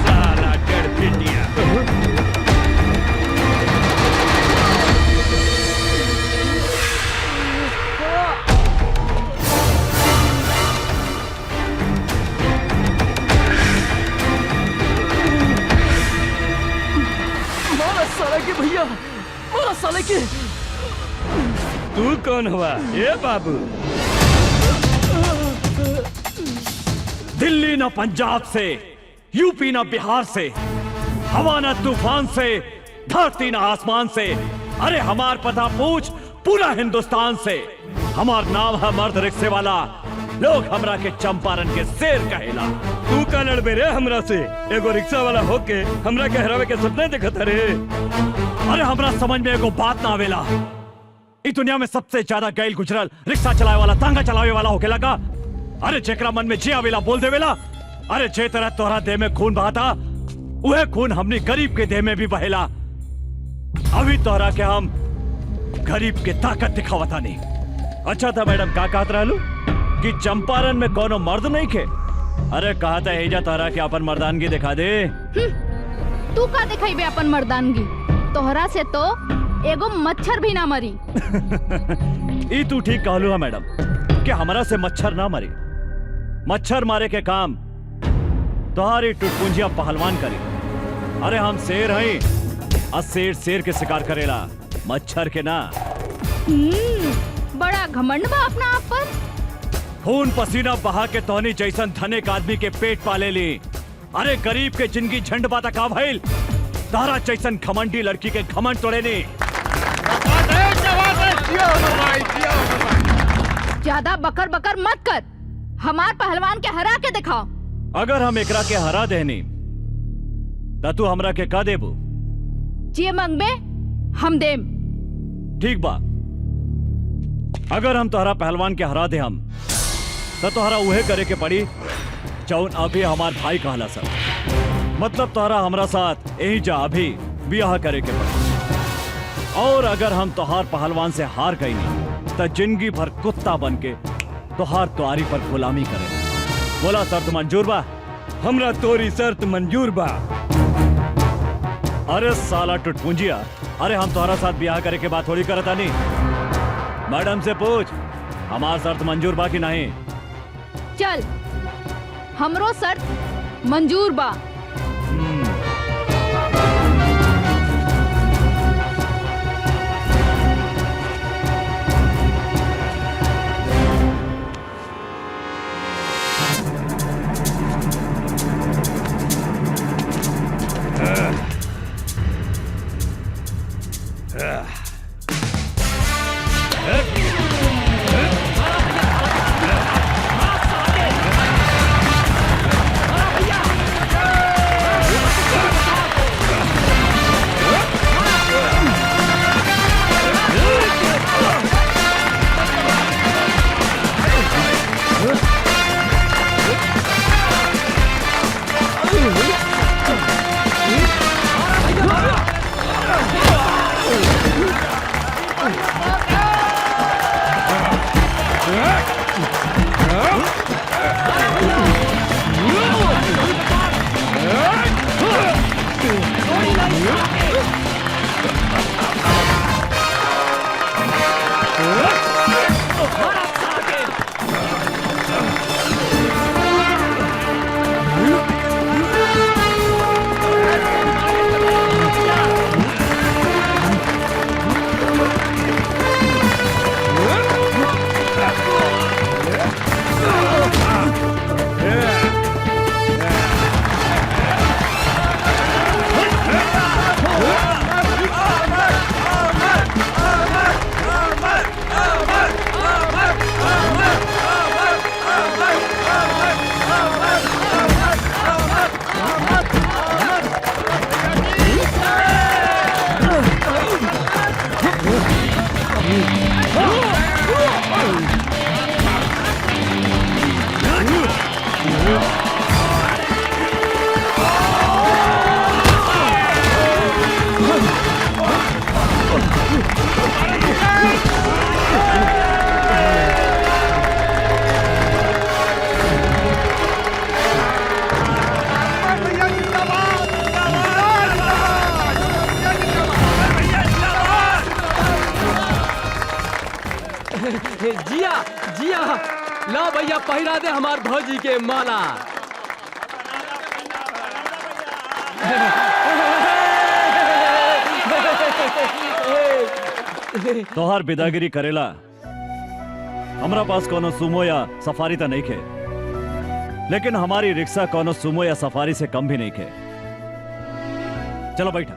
साला डर पिटिया। मारा साला के भैया, मारा साले के। तू कौन हुआ? ये बाबू दिल्ली ना पंजाब से, यूपी ना बिहार से, हवा ना तूफान से, धरती ना आसमान से, अरे हमार पता पूछ पूरा हिंदुस्तान से। हमार नाम है मर्द रिक्शे वाला, लोग हमरा के चंपारण के शेर कहेला। तू का लड़बे रे हमरा से? एगो रिक्शा वाला होके हमरा के हरावे के सपने देखत रे? अरे हमरा समझ में एगो बात ना आवेला। इस दुनिया में सबसे ज्यादा गैल गुजरल रिक्शा चलावे वाला, तांगा चलावे वाला होके लगा। अरे जेकरा मन में जे आवेला बोल देवेला। अरे जे तरह तोहरा देह में खून बहाता वह खून हमनी गरीब के देह में भी बहेला। अभी तोहरा के हम गरीब के ताकत दिखावता नहीं। अच्छा था मैडम, का कहत रहलू कि चंपारण में कोनो मर्द नहीं खे? अरे कहा था एजा तोहरा के अपन मर्दानगी दिखा दे। तू का दिखाईबे अपन मर्दानगी? तोहरा से तो एगो मच्छर भी ना मरी। ई तू ठीक कहलू है मैडम कि हमरा से मच्छर ना मरी। मच्छर मारे के काम तुम्हारी टुटपुंजिया पहलवान करी। अरे हम शेर हैं और शेर शेर के शिकार करेला, मच्छर के ना। बड़ा घमंड बा अपना आप पर। खून पसीना बहा के तोहनी जैसन धनिक आदमी के पेट पाले ली। अरे गरीब के जिंदगी झंड बाता का भइल, तारा जैसन घमंडी लड़की के घमंड तोड़े नहीं। ज्यादा बकर बकर मत कर, हमार पहलवान के हरा के दिखाओ। अगर हम एकरा के हरा देनी त तू हमरा के का देबू? जे मंगबे हम देम। ठीक बा, अगर हम तोहरा पहलवान के हरा दे हम तो तोहरा उहे करे के पड़ी जौन अभी हमार भाई कहला सब। मतलब तोहरा हमरा साथ यही जा अभी ब्याह करे के पड़ी। और अगर हम तोहार पहलवान से हार गई नहीं तो जिंदगी भर कुत्ता बन के तोहार तुआरी पर गुलामी करे। बोला शर्त मंजूर बा? हमरा तोरी शर्त मंजूर बा। अरे साला टुटपुंजिया, अरे हम तोहरा साथ ब्याह करे के बात थोड़ी करता नहीं। मैडम से पूछ हमार शर्त मंजूर बा कि नहीं। चल, हमरो शर्त मंजूर बा। जिया जिया, ला भैया पहिरा दे हमार भौजी के माला। तोहार बिदागिरी करेला हमरा पास कोनो सुमो या सफारी तो नहीं खे, लेकिन हमारी रिक्शा कोनो सुमो या सफारी से कम भी नहीं खे। चलो बैठा।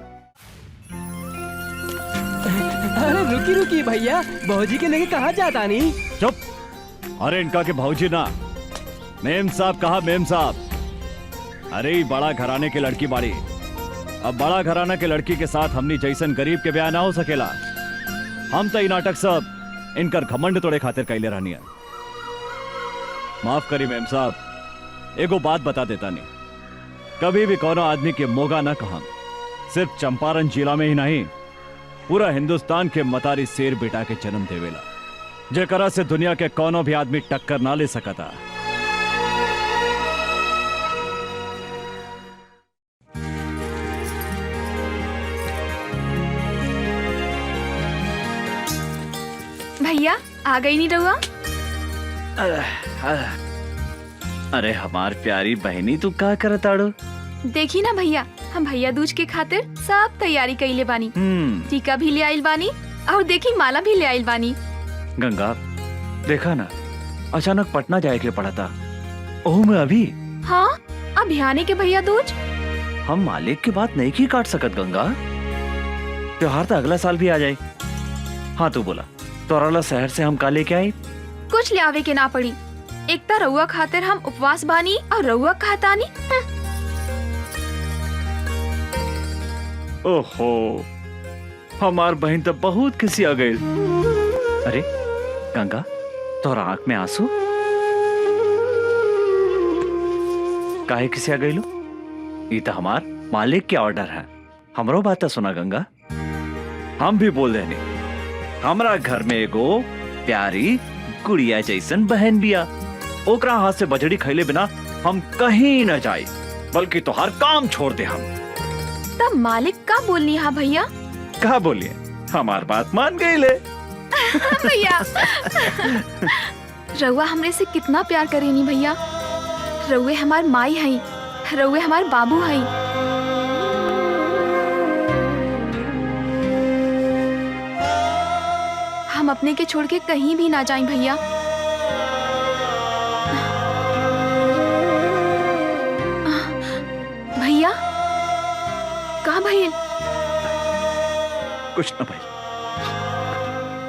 अरे रुकी रुकी भैया, भौजी के लेके कहाँ जाता नहीं? चुप, अरे इनका के भौजी ना, मेम साहब कहा मेम साहब। अरे ये बड़ा घराने के लड़की बाड़ी, अब बड़ा घराना के लड़की के साथ हमनी जैसन गरीब के ब्याह ना हो सकेला। हम तो नाटक सब इनकर घमंड तोड़े खातिर कैले रहनी है। माफ करी मेम साहब, एगो बात बता देता नहीं, कभी भी कोनो आदमी के मोगा ना कहा। सिर्फ चंपारण जिला में ही नहीं, पूरा हिंदुस्तान के मतारी शेर बेटा के जन्म देवेला, जेकरा से दुनिया के कोनो भी आदमी टक्कर ना ले सकता। भैया आ गई नहीं रहुआ? अरे हमार प्यारी बहनी, तू का करताड़ो? देखी ना भैया, हम भैया दूज के खातिर सब तैयारी कइले बानी। टीका भी ले आइल बानी और देखी माला भी ले आइल बानी। गंगा, देखा ना, अचानक पटना जाए के पड़ा था। ओह मैं अभी। हाँ, अब आने के भैया दूज। हम मालिक की बात नहीं की काट सकत गंगा, त्योहार तो अगला साल भी आ जाए। हाँ तू बोला, तोराला शहर से हम का लेके आई? कुछ ले आवे के ना पड़ी। एकता रउआ खातिर हम उपवास बानी और रउआ खातानी। ओहो, हमार बहन तो बहुत किसी आ गई। अरे गंगा, तोरा आंख में आंसू काहे किसी आ गई लो? ये तो हमार मालिक के ऑर्डर है। हमरो बात सुना गंगा। हम भी बोल देनी, हमारा घर में एगो प्यारी गुड़िया जैसन बहन बिया। ओकरा हाथ से बजड़ी खैले बिना हम कहीं न जाए, बल्कि तो हर काम छोड़ दे हम। तब मालिक का बोलनी हा भैया? कहा बोलिए, हमार बात मान गई ले। भैया रउआ हमरे से कितना प्यार करेनी भैया। रउए हमार माई हई, रउए हमार बाबू हई। हम अपने के छोड़ के कहीं भी ना जाएं भैया। भैया कहाँ भैया? कुछ न भाई।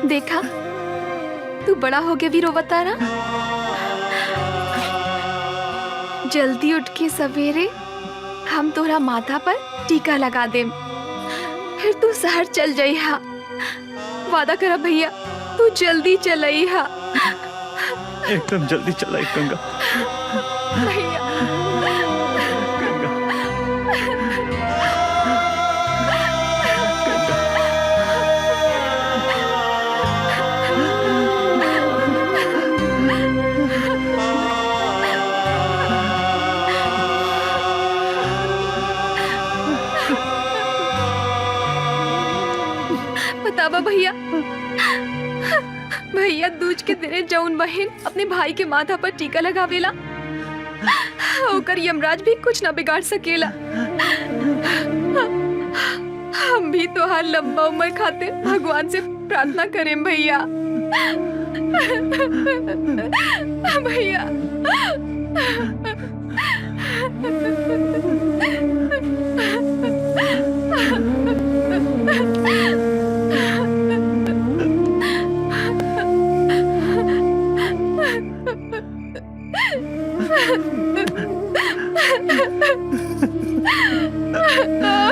देखा, तू बड़ा हो के भी रोवता ना। जल्दी उठ के सवेरे हम तोरा माथा पर टीका लगा देम, फिर तू शहर चल जाई हा। वादा करा भैया, तू जल्दी चलई हा। एकदम जल्दी चलाई गंगा। भैया बतावा भैया, भैया दूज के दिने जौन बहन अपने भाई के माथा पर टीका लगावेला, ओकर यमराज भी कुछ ना बिगाड़ सकेला। हम भी तोहार लंबा उम्र खातिर भगवान से प्रार्थना करें भैया। भैया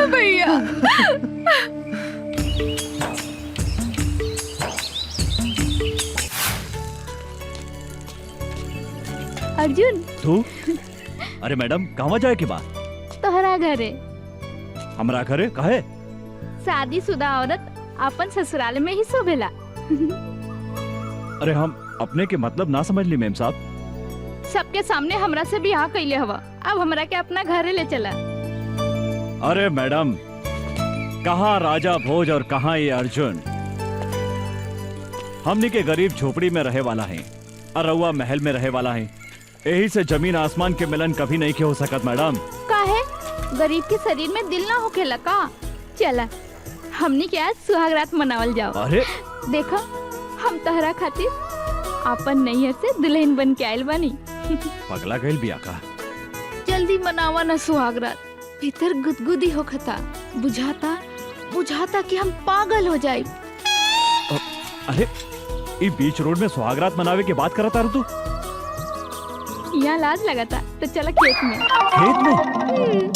भैया अर्जुन, तू? अरे मैडम, कहवा जाए के बाद? तोहरा घरे। हमरा घरे काहे? शादीशुदा औरत अपन ससुराल में ही शोभेला। अरे हम अपने के मतलब ना समझ ली मेम साहब। सबके सामने हमरा से बियाह कैले हवा, अब हमरा के अपना घरे ले चला। अरे मैडम, कहाँ राजा भोज और कहाँ ये अर्जुन? हमनी के गरीब झोपड़ी में रहे वाला है और रउआ महल में रहे वाला है। यही से जमीन आसमान के मिलन कभी नहीं के हो सकत मैडम। काहे? गरीब के शरीर में दिल ना होखेला का? चला हमनी के आज सुहागरात मनावल जाओ। अरे देखा, हम तहरा खातिर अपन नैहर से दुल्हन बन के आयल बानी। पगला गइल बिया का? जल्दी मनावा ना सुहागरात। भीतर गुदगुदी होखता, बुझाता कि हम पागल हो जाए। अरे ये बीच रोड में सुहागरात मनावे के बात करता तू? यहाँ लाज लगाता तो चला खेत में। खेत में?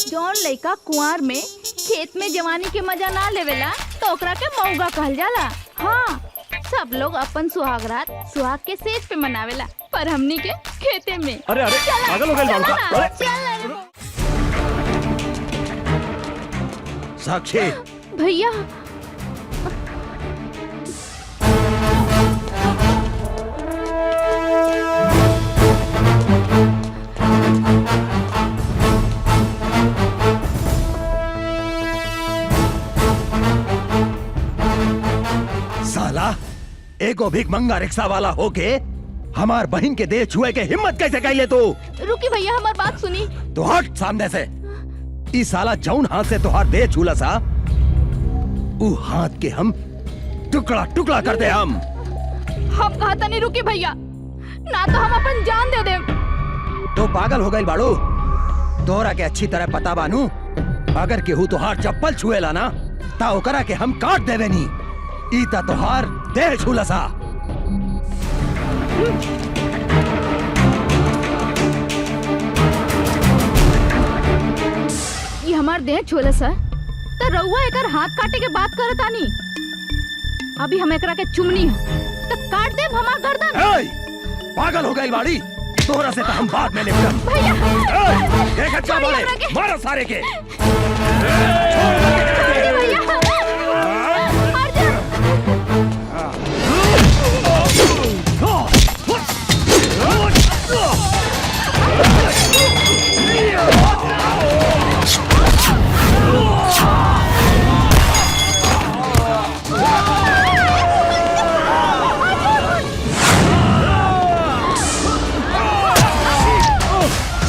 जौन लड़का कुंवार में खेत में जवानी के मजा ना लेवेला तो ओकरा के मौगा कहल जाला। हाँ, सब लोग अपन सुहागरात सुहाग के सेज पे मनावेला, पर हमनी के खेते में। अरे अरे पागल हो गए बाबू। अरे साक्षी, भैया, साला एगो भीख मंगा रिक्शा वाला होके हमार बहन के देह छुए के हिम्मत कैसे कैले तू? रुकी भैया, हमार बात सुनी। तो हट सामने से। ई साला जौन हाथ से तुहार देह छूला सा, ऊ हाथ के हम टुकड़ा टुकड़ा कर दे। हम कहता नहीं, रुकी भैया, ना तो हम अपन जान दे दे। तो पागल हो गई बाड़ू? तोरा के अच्छी तरह पता बानू, अगर केहू तुहार चप्पल छुएला ना ता ओकरा के हम काट देवे नी। ई ता तुहार देह छूला सा। ये हमार देह छोले सर तो रउआ एकर हाथ काटे के बात करत आनी। अभी हम एकरा के चुमनी है तो काट देब हमार गर्दन। पागल हो गई बाड़ी, तोहरा से तो हम बाद में निपटब। भैया क्या बोले, मारो सारे के।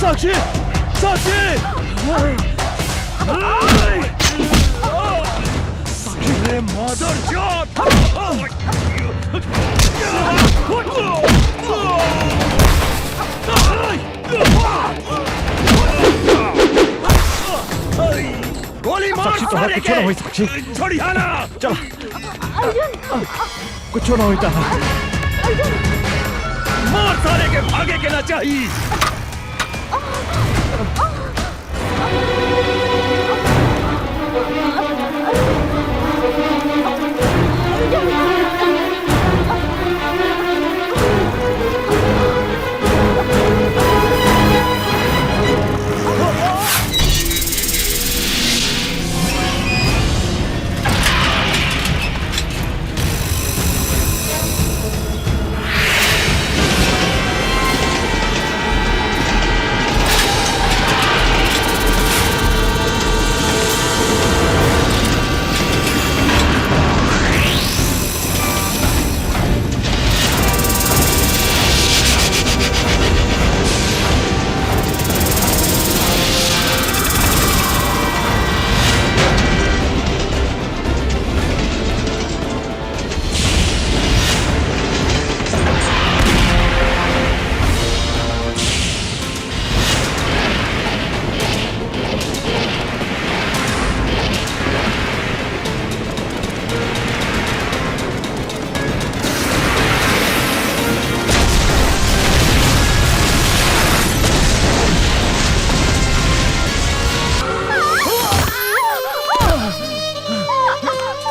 साक्षी, साक्षी, साक्षी मदर जात। गोली मार साक्षी, तोहरा कुछ ना होई साक्षी। छोड़िया ना। चल, कुछ ना होता है। मार सारे के, भागे के ना चाहिए।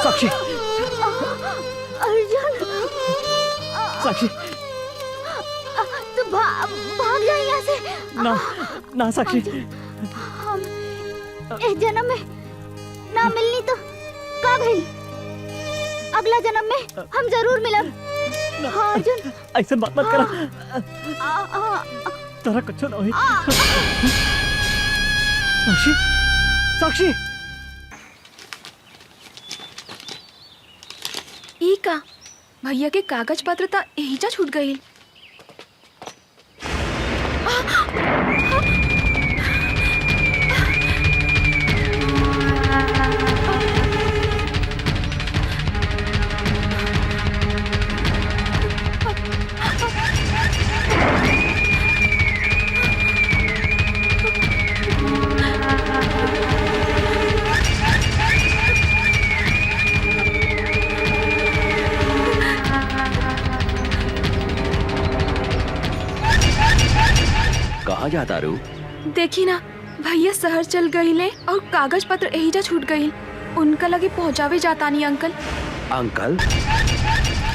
साक्षी, साक्षी, तू भाग जा यहाँ से। ना ना साक्षी, हम इस जन्म में ना मिलनी तो का भइल, अगला जन्म में हम जरूर मिलब। हाँ अर्जुन, ऐसे बात मत करा। तारा कुछ ना होई। साक्षी, साक्षी, ई का भैया के कागज पत्र ता एहिजा छूट गई। कहाँ जाता रू? देखी ना भैया शहर चल गईले और कागज पत्र एहिजा छूट गई। उनका लगे पहुँचावे जाता नहीं अंकल। अंकल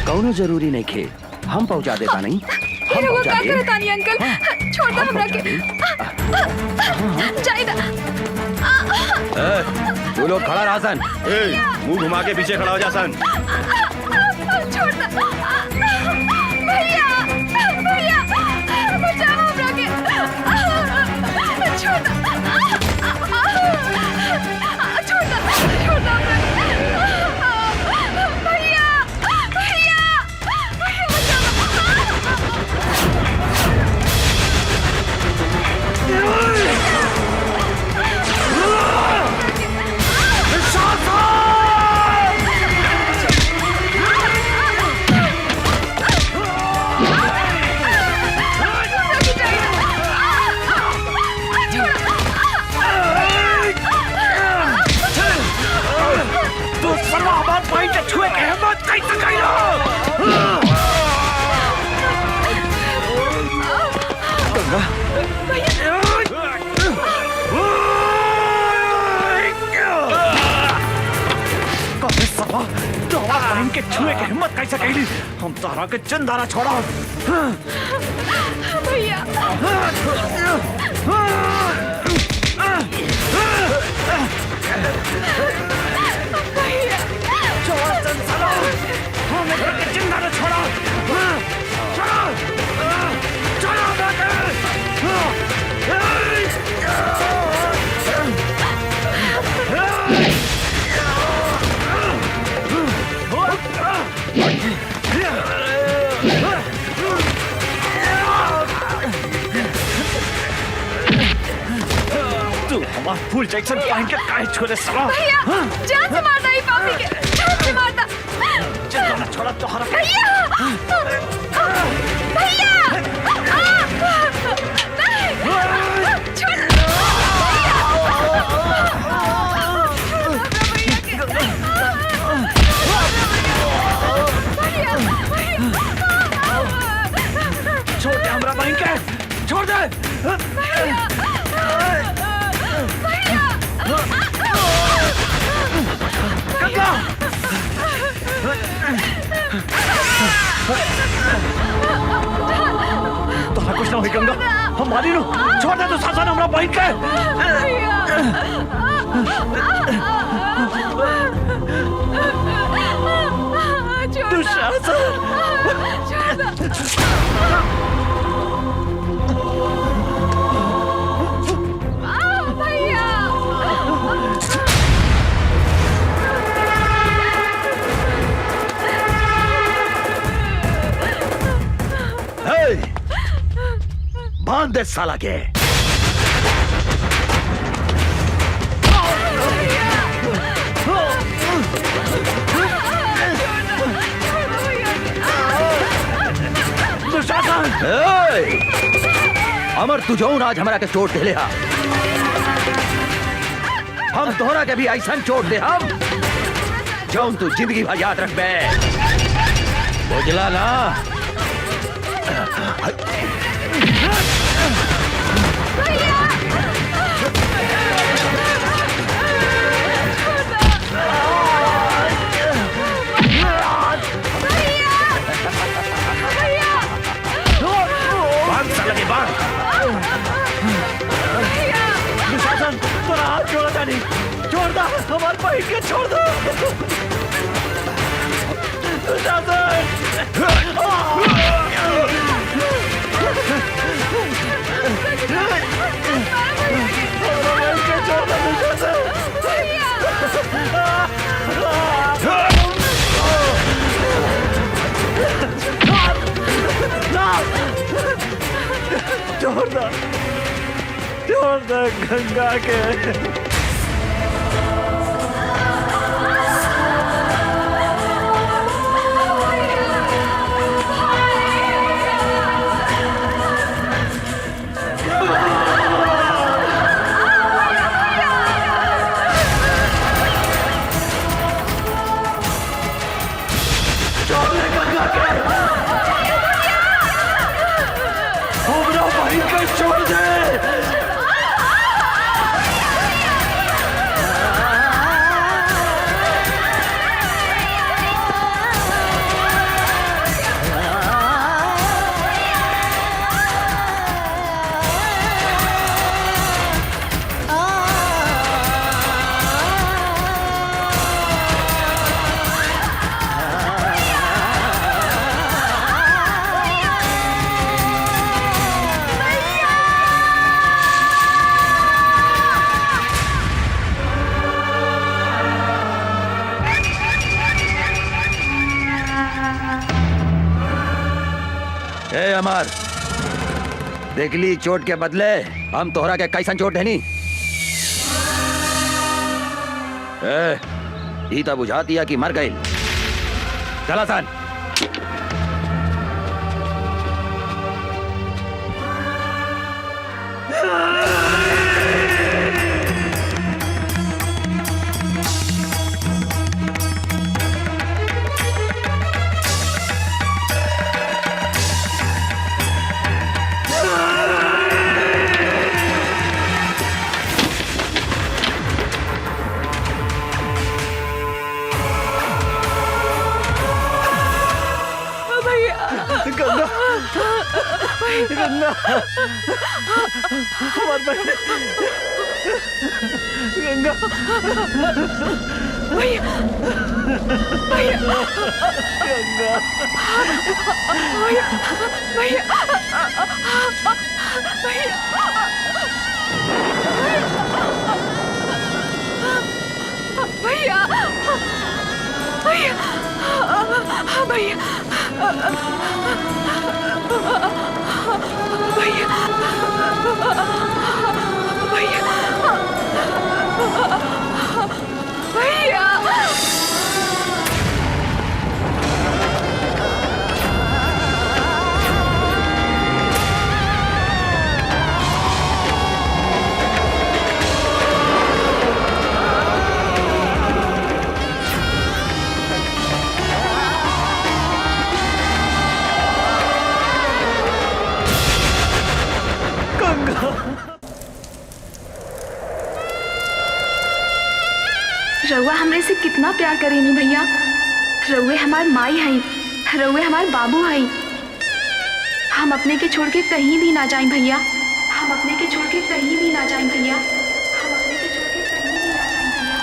कौनो जरूरी नहीं खे, हम पहुँचा देता नहीं। फिर वो का करता नहीं अंकल, छोड़ दो हमरा के। जाई ना। तू लोग खड़ा रहा सन। मुंह घुमा के पीछे खड़ा हो जा सन। छोड़ दो भैया, भैया बचाओ हमरा के। छोड़ दो, छोड़ दो, छोड़ दो हमरा के। भैया, भैया, भैया बचाओ। छुए के हिम्मत कैसे कैली? हम तारा के चिंदारा छोड़ा। भैया छोड़ा चंचला, हमें के चिंदारा छोड़ा। तू हमारा फुल जैक्सन पहन के काहे छोड़े साला? भैया जान से मारता ही पापी के, जान से मारता। चिंदारा छोड़ा तो हरा। भैया भैया नहीं छोड़। छोड़ दे हमरा बहन के, छोड़ दे। गंगा, तोरा कुछ ना हुई गंगा, हम मारी नु। छोड़ दे दुशासन हमरा बहन के। बांध दे साला के। अमर तू जौन आज हमरा के चोट दे हा, हम तोहरा के भी ऐसा चोट दे हम जौन तू जिंदगी भर याद रख बे। बुझला ना? दुशासन तोरा हाथ छोड़ा जानी, छोड़ दो हमारे बहन के, छोड़ दो छोड़ दो गंगा के। छोड़ दे। ए अमर, देखली चोट के बदले हम तोहरा के कैसन चोट है नी? ई तो बुझा दिया कि मर गई। चला सन। हमार बहन गंगा भैया भैया गंगा भैया भैया भैया भैया भैया भैया भैया रउआ हमरे से कितना प्यार करेनी भैया। रउए हमार माई हई, रउए हमार बाबू हई। हम अपने के छोड़ के कहीं भी ना जाएं भैया। हम अपने के छोड़ के कहीं भी ना जाएं भैया। हम अपने के छोड़ के कहीं भी ना जाएं भैया।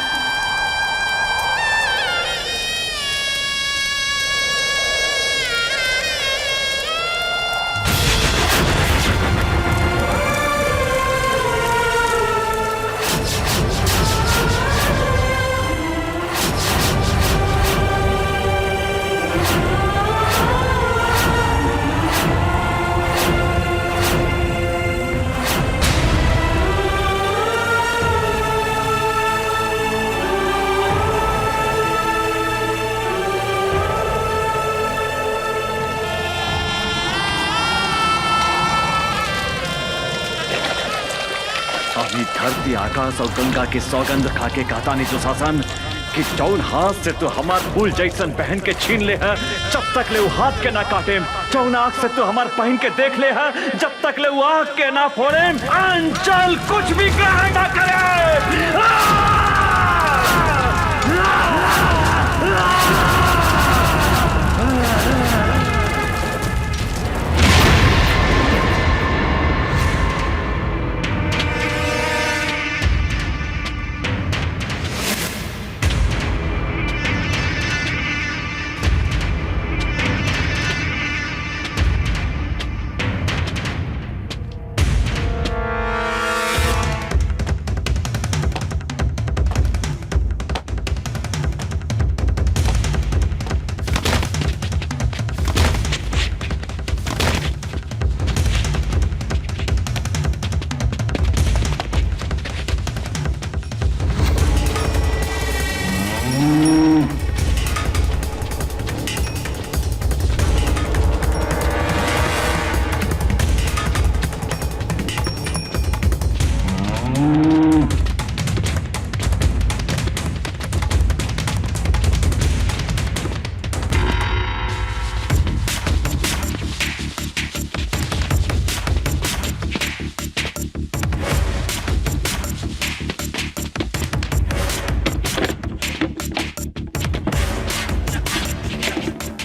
अभी धरती आकाश और गंगा की सौगंध खा के कहता नहीं दुशासन कि जौन हाथ से तू हमार फूल जैसन पहन के छीन ले है, जब तक ले वो हाथ के ना काटे। जौन आँख से तू हमार पहन के देख ले है, जब तक ले वो आँख के ना फोड़े। अंचल कुछ भी ग्रहण ना करे।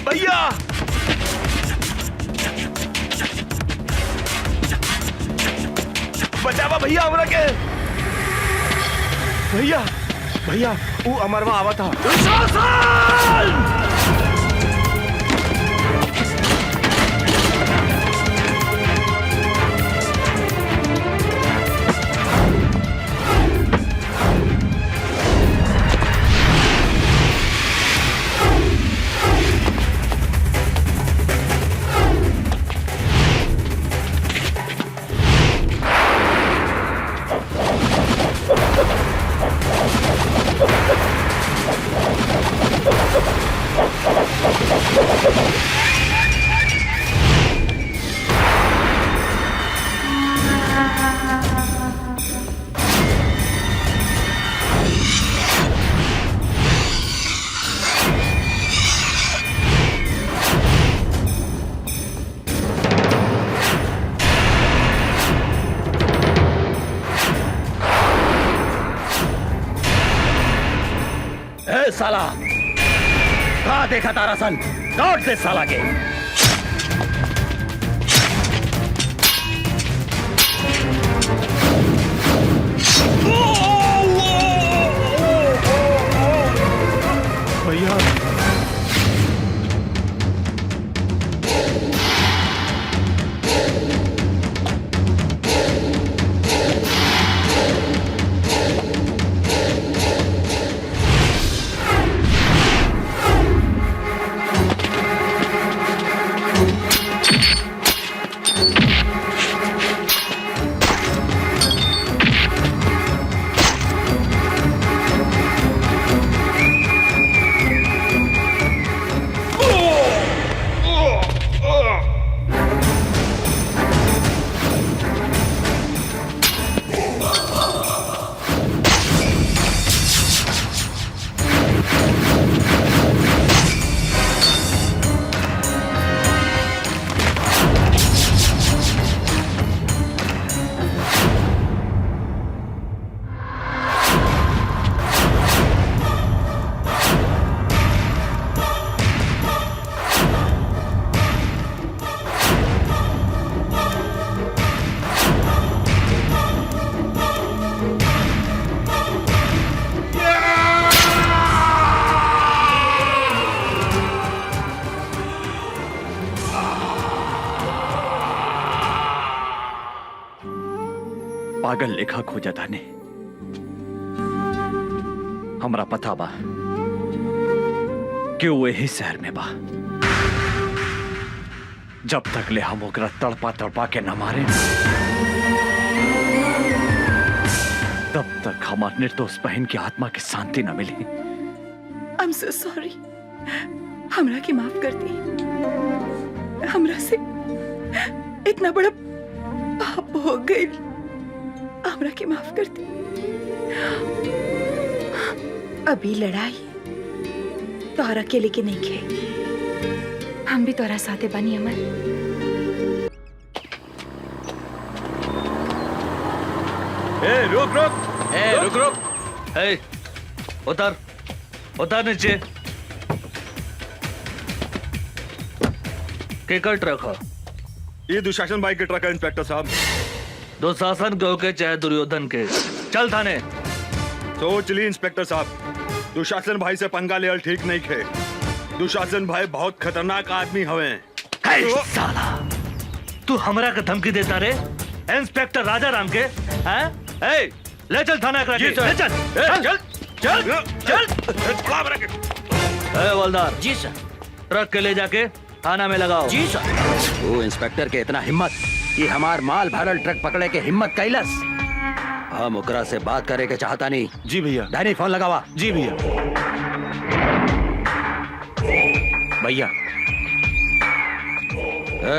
भैया बचावा भैया हमरा के। भैया भैया वो अमरवा आवा था। साला कहा देखा तारा सन, लौट दे साला के। पागल लेखा खोजा ताने। हमरा पता बा कि वो यही शहर में बा। जब तक ले हम ओकरा तड़पा तड़पा के न मारे तब तक हमार निर्दोष बहन की आत्मा की शांति न मिली। I am so sorry. हमरा के माफ कर दी। हमरा से इतना बड़ा पाप हो गई। हमरा के माफ कर दी। अभी लड़ाई तोहरा अकेले के नहीं खे। हम भी तोरा साथे बनी अमर। रुक रुक रुक रुक। उतर उतर नीचे। केकर ट्रक है? ये दुशासन भाई के ट्रक है इंस्पेक्टर साहब। दुशासन के होके चाहे दुर्योधन के, चल थाने। सोच ली इंस्पेक्टर साहब, दुशासन भाई से पंगा लेवल ठीक नहीं खे। दुशासन भाई बहुत खतरनाक आदमी हवे। साला तू हमरा के धमकी देता रे? इंस्पेक्टर राजा राम के हैं? ए, ले चल थाना करा के। ले चल चल चल चल। ए हवलदार जी सर। ट्रक के ले जाके थाना में लगाओ। जी सर। वो इंस्पेक्टर के इतना हिम्मत कि हमार माल भरल ट्रक पकड़े के हिम्मत कैलस। हम ओकरा से बात करे के चाहता नहीं। जी भैया। डैनी फोन लगावा। जी भैया। भैया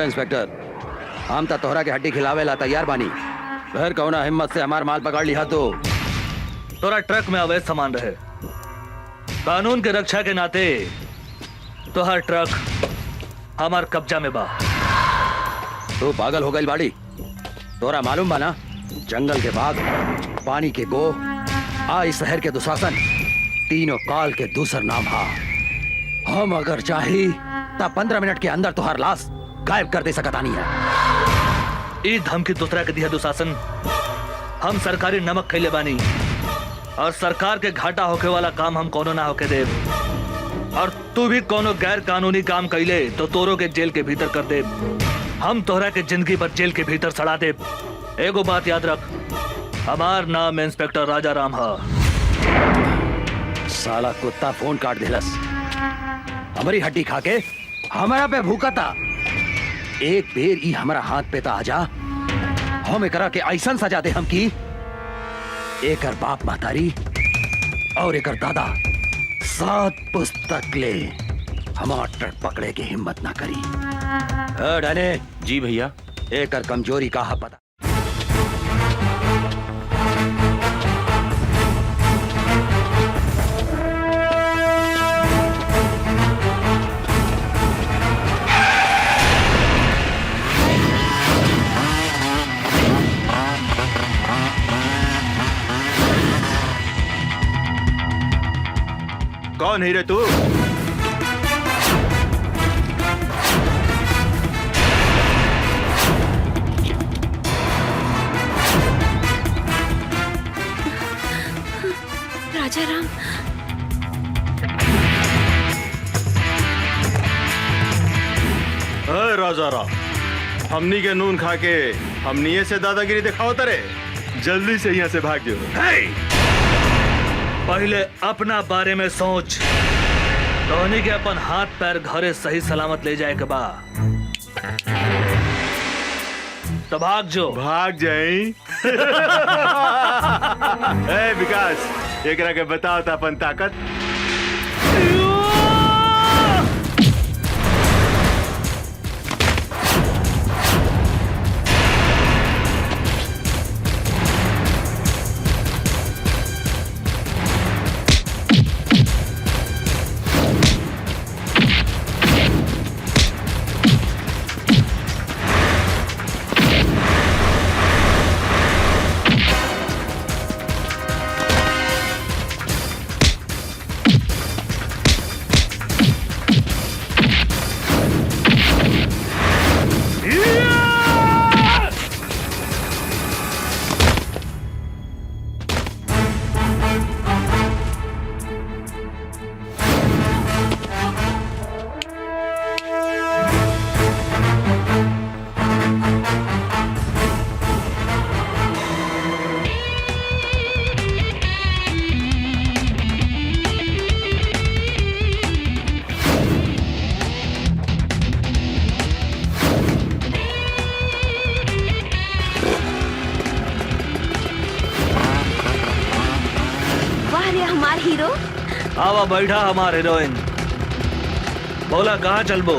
इंस्पेक्टर, हम तो तोहरा के हड्डी खिलावे ला तैयार बानी। घर कौना हिम्मत से हमार माल पकड़ लिया तो तोरा ट्रक में अवैध सामान रहे। कानून के रक्षा के नाते तो हर ट्रक हमार कब्जा में बा। तू पागल हो गई बाड़ी। तोरा मालूम बा ना, जंगल के बाघ, पानी के गो, आई शहर के दुशासन, तीनों काल के दूसर नाम हा। हम अगर चाही तब 15 मिनट के अंदर तुहार लाश गायब कर दे सकता नहीं है। ई धमकी दूसरा के दिया दुशासन। हम सरकारी नमक खैले बानी और सरकार के घाटा होके वाला काम हम कोनो ना होके दे। और तू भी कोनो गैर कानूनी काम कैले तो तोरो के जेल के भीतर कर दे। हम तोहरा के जिंदगी पर जेल के भीतर सड़ा दे। एगो बात याद रख, हमार नाम इंस्पेक्टर राजा राम हा। साला कुत्ता फोन काट देलस। हमारी हड्डी खा के हमारा पे भूखा था। एक बेर ई हमारा हाथ पे ता आजा, हम एकरा के ऐसन सजा दे हम की एकर बाप महतारी और एकर दादा 7 पुस्तक ले हमार ट्रक पकड़े के हिम्मत ना करी। डने। जी भैया। एकर कमजोरी का हा पता। कौन है रे तू? राजा राम। राजा राम, हमनी के नून खा के हमनी से दादागिरी दिखाओ तरे। जल्दी से यहाँ से भाग जाओ। पहले अपना बारे में सोच। धोनी के अपन हाथ पैर घरे सही सलामत ले जाए के बा तो भाग जो। भाग जाई। ए विकास, एकरा के बताओ था अपन ताकत। हमार हीरो। आवा बैठा हमारे हीरोइन। बोला कहाँ चलबो?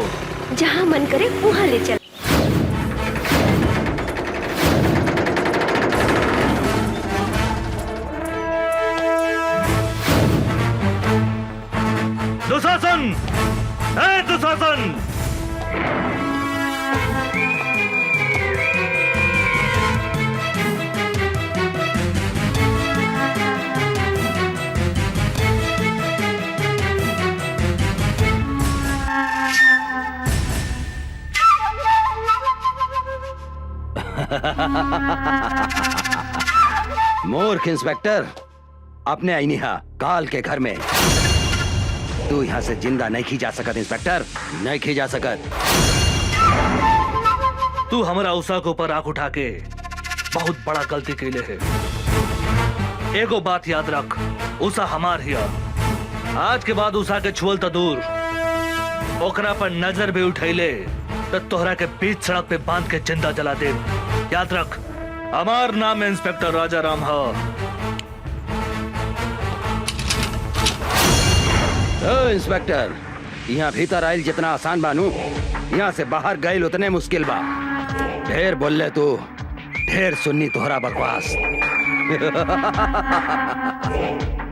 जहाँ मन करे वहाँ ले चल। दुशासन, ए दुशासन! मूर्ख इंस्पेक्टर, अपने आईनिहा काल के घर में तू यहाँ से जिंदा नहीं खी जा सकत। इंस्पेक्टर, नहीं खी जा सकत। तू हमारा उषा के ऊपर आंख उठा के बहुत बड़ा गलती कैले है। एगो बात याद रख, उषा हमार हिया। आज के बाद उषा के छुअल तो दूर, ओकरा पर नजर भी उठैले तो तोहरा के बीच सड़क पे बांध के जिंदा जला दे। याद रख, हमार नाम इंस्पेक्टर राजा राम है। इंस्पेक्टर, यहाँ भीतर आयल जितना आसान बानू, यहाँ से बाहर गए उतने मुश्किल बा। ढेर बोले तू, ढेर सुन्नी तोहरा बकवास।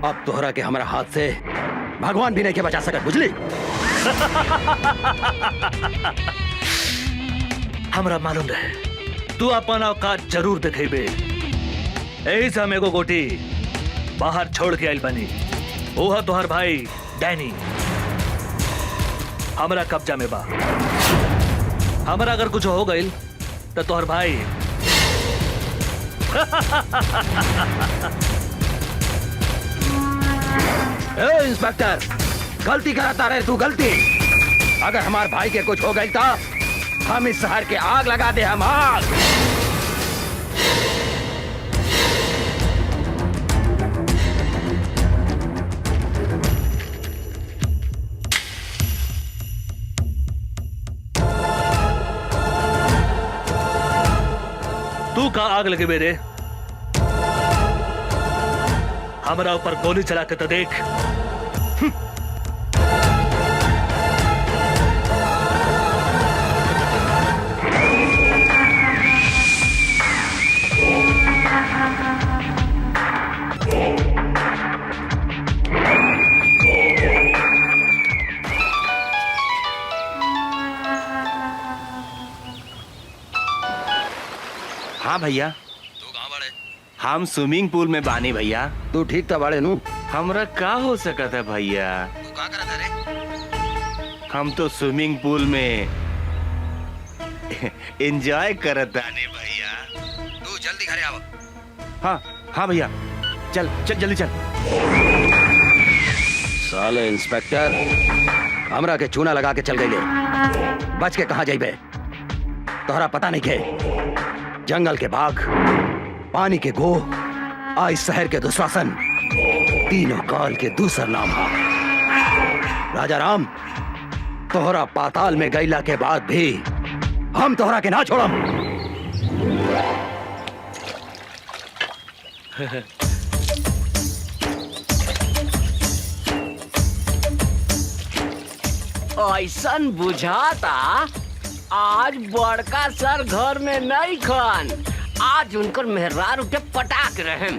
अब तोहरा के हमारा हाथ से भगवान भी नहीं के बचा सकत, बुझली? हमरा मालूम रहे तू अपन औकात जरूर दिखेबे। यही से हम एगो गोटी बाहर छोड़ के आइल बनी। ओहा तोहर भाई डैनी हमरा कब्जा में बा। हमरा अगर कुछ हो गइल तो तोहर भाई इंस्पेक्टर, गलती कराता रहे तू, गलती। अगर हमारे भाई के कुछ हो गई तो हम इस शहर के आग लगा दे, हम आग। तू का आग लगे मेरे? हमारा ऊपर गोली चला के तो देख। हाँ भैया, तू कहाँ बड़े? हम स्विमिंग पूल में बानी भैया। तू ठीक था बड़े नू? हमरा का हो सकता है भैया? तू क्या कर रहा रे? हम तो स्विमिंग पूल में एंजॉय करत आने भैया। तू जल्दी घरे आओ। हाँ हाँ भैया, चल चल जल्दी चल। साले इंस्पेक्टर, हमरा के चूना लगा के चल गए। बच के कहाँ जाइबे? तोहरा पता नहीं के जंगल के बाघ, पानी के गो, आज शहर के दुशासन, तीनों काल के दूसर नाम है। राजा राम, तोहरा पाताल में गैला के बाद भी हम तोहरा के ना छोड़म। ऐसन बुझाता आज बड़का सर घर में नहीं खन। आज उनकर मेहरार उठे पटाक रहे।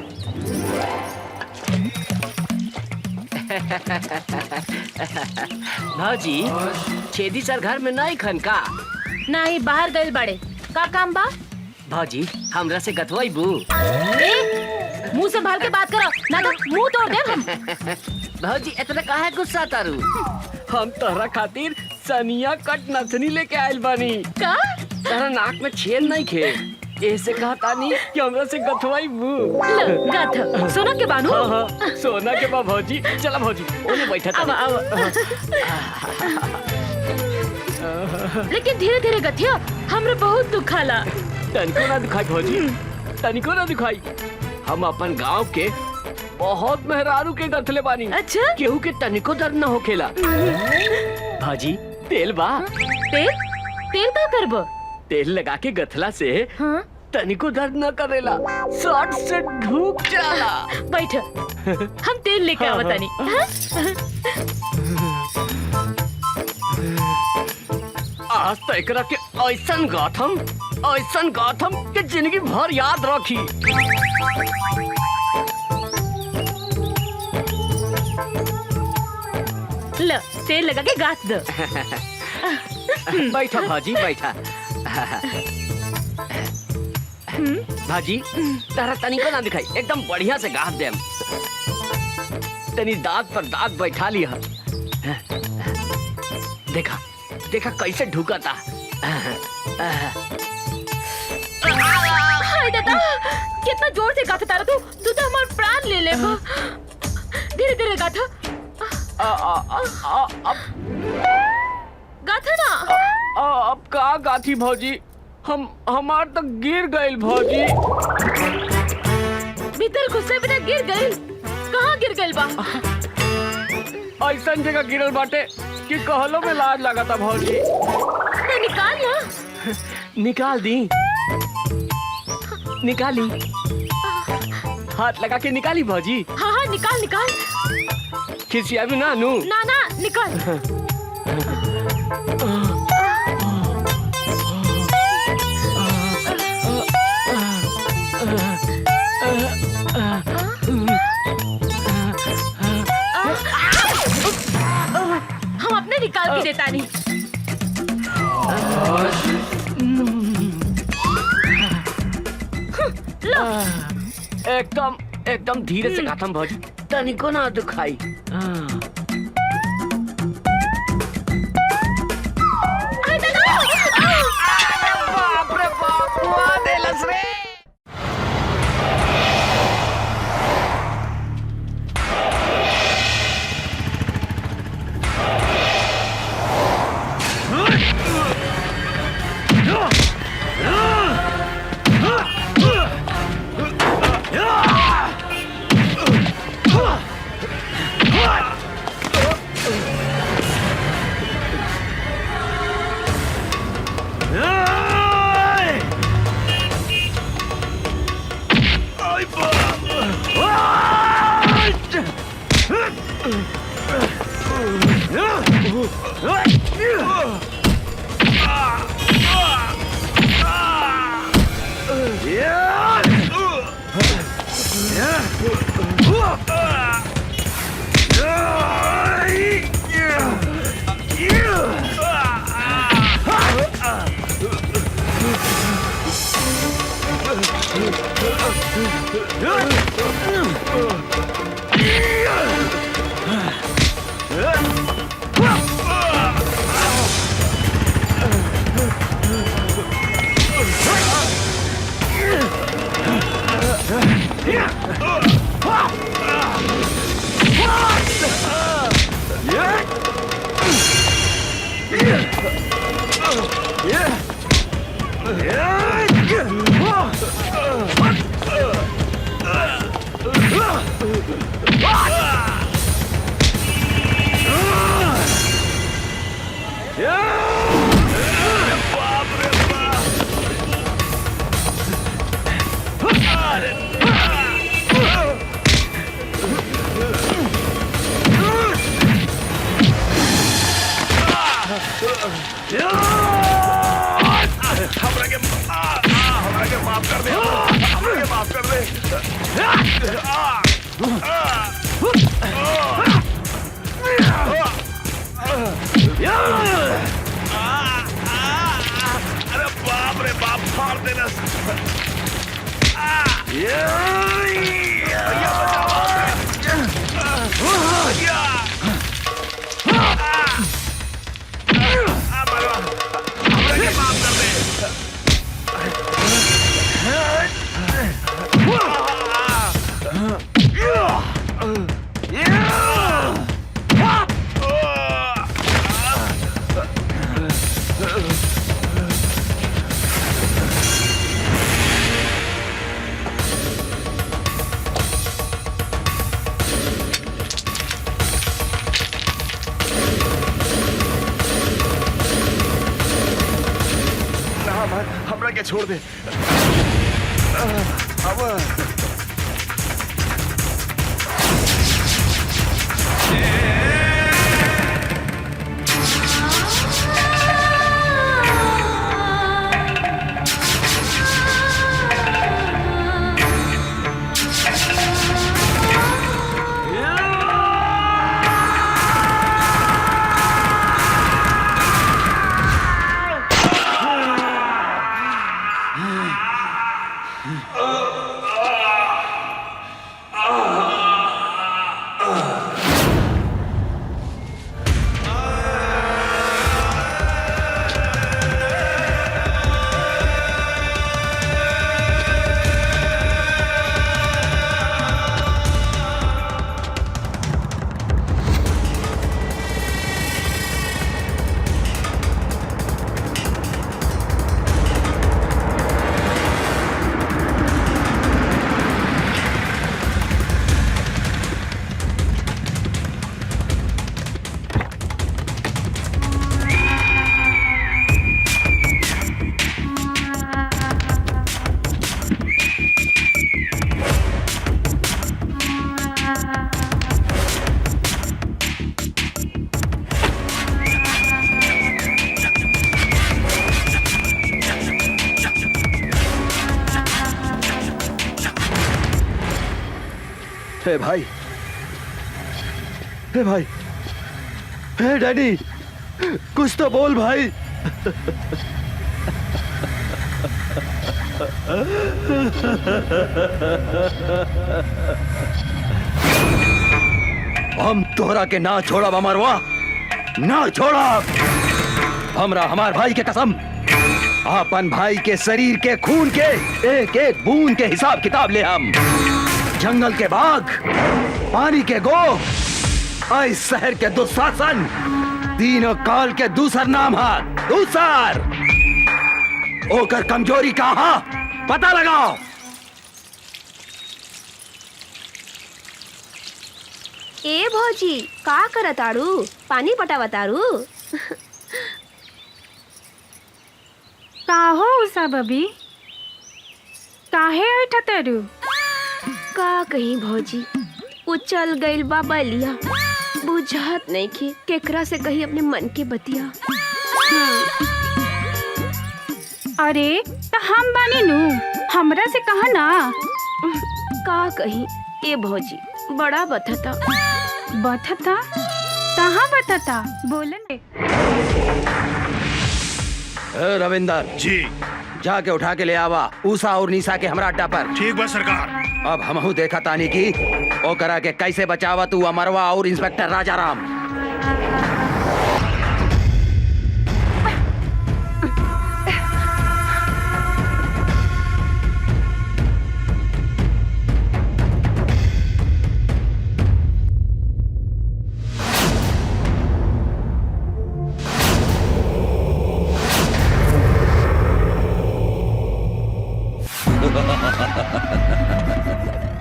भाजी, छेदी सर घर में नहीं खन का? नहीं, बाहर गए बड़े। का काम बा? भाजी, हमरा से गथवाई बू। मुंह संभाल के बात करो, ना तो मुंह तोड़ दे हम। भाजी, इतना काहे गुस्सा तारू? हम तोहरा खातिर सनिया कट नथनी लेके आइल बानी। का? तोहरा नाक में छेद नहीं खे, ऐसे कहा तानी कि हमरा से गथवाई बू। गथ सोना के बानू? हाँ हाँ, सोना के बा भौजी। चला भौजी, ओने बैठा था। लेकिन धीरे धीरे गथिया, हमरा बहुत दुखाला। तनिको ना दुखाई भौजी, तनिको ना दुखाई। हम अपन गांव के बहुत मेहरारू के गथले बानी। अच्छा? केहू के तनिको दर्द न होखेला। भाजी, तेल बा? तेल? तेल का करबो? तेल लगा के गथला से हाँ? तनिको दर्द न करेला, शॉर्ट से ढूक जाला। बैठ। हम तेल लेके हाँ, आवतानी। आज तो एकरा के ऐसन गाथम के जिंदगी भर याद रखी। लो तेल लगा के गाथ दो। बैठा भाजी बैठा। भाजी तारा तनिको ना दिखाई, एकदम बढ़िया से गाथ देम। तनी दांत पर दांत बैठा लिया। देखा देखा कैसे ढुकता। हाय दादा, कितना जोर से गाथा तारा तू तो हमारा प्राण ले लेगा। धीरे धीरे गाथा। गाथा ना। अब का गाथी भौजी, हमार तो गिर गइल भौजी। भीतर घुसे बिना गिर गइल। कहाँ गिर गइल बा? ऐसन जगह गिरल बाटे कि कहलो में लाज लगाता भौजी। तो निकाल ना। निकाल दी। निकाली। हाथ लगा के निकाली भौजी। हाँ हाँ निकाल निकाल। खिसिया भी ना नू। ना ना निकाल। हम अपने निकाल के देता नहीं। लो। एकदम धीरे से गाथम भौजी, तनिको ना दुखाई। बाप रे बाप, मुआ देलस रे। हमरा के छोड़ दे। अब हे भाई, हे भाई, हे डैडी, कुछ तो बोल भाई। हम तोहरा के ना छोड़ा अमरवा, ना छोड़ा। हमरा हमार भाई के कसम, अपन भाई के शरीर के खून के एक एक बूंद के हिसाब किताब ले हम। जंगल के बाघ, पानी के गो, इस शहर के दुशासन, तीनों काल के दूसर नाम है दूसर। ओकर कमजोरी कहाँ पता लगाओ। ए भौजी का करताड़ू? पानी पटावताड़ू? का हो उषा बबी, काहे ऐठा तेरू? का कहीं भौजी, उचल गइल बा बलिया, बुझात नहीं के केकरा से कही अपने मन के बतिया। अरे तो हम बानी नू, हमरा से कहा ना। का कहीं ए भौजी, बड़ा बथता। बथता? कहाँ बथता? बोलन। रविंदर जी, जाके उठा के ले आवा उषा और निशा के हमरा अड्डा पर। ठीक बा सरकार। अब हमहू देखा तानी की ओ करा के कैसे बचावा तू अमरवा और इंस्पेक्टर राजाराम।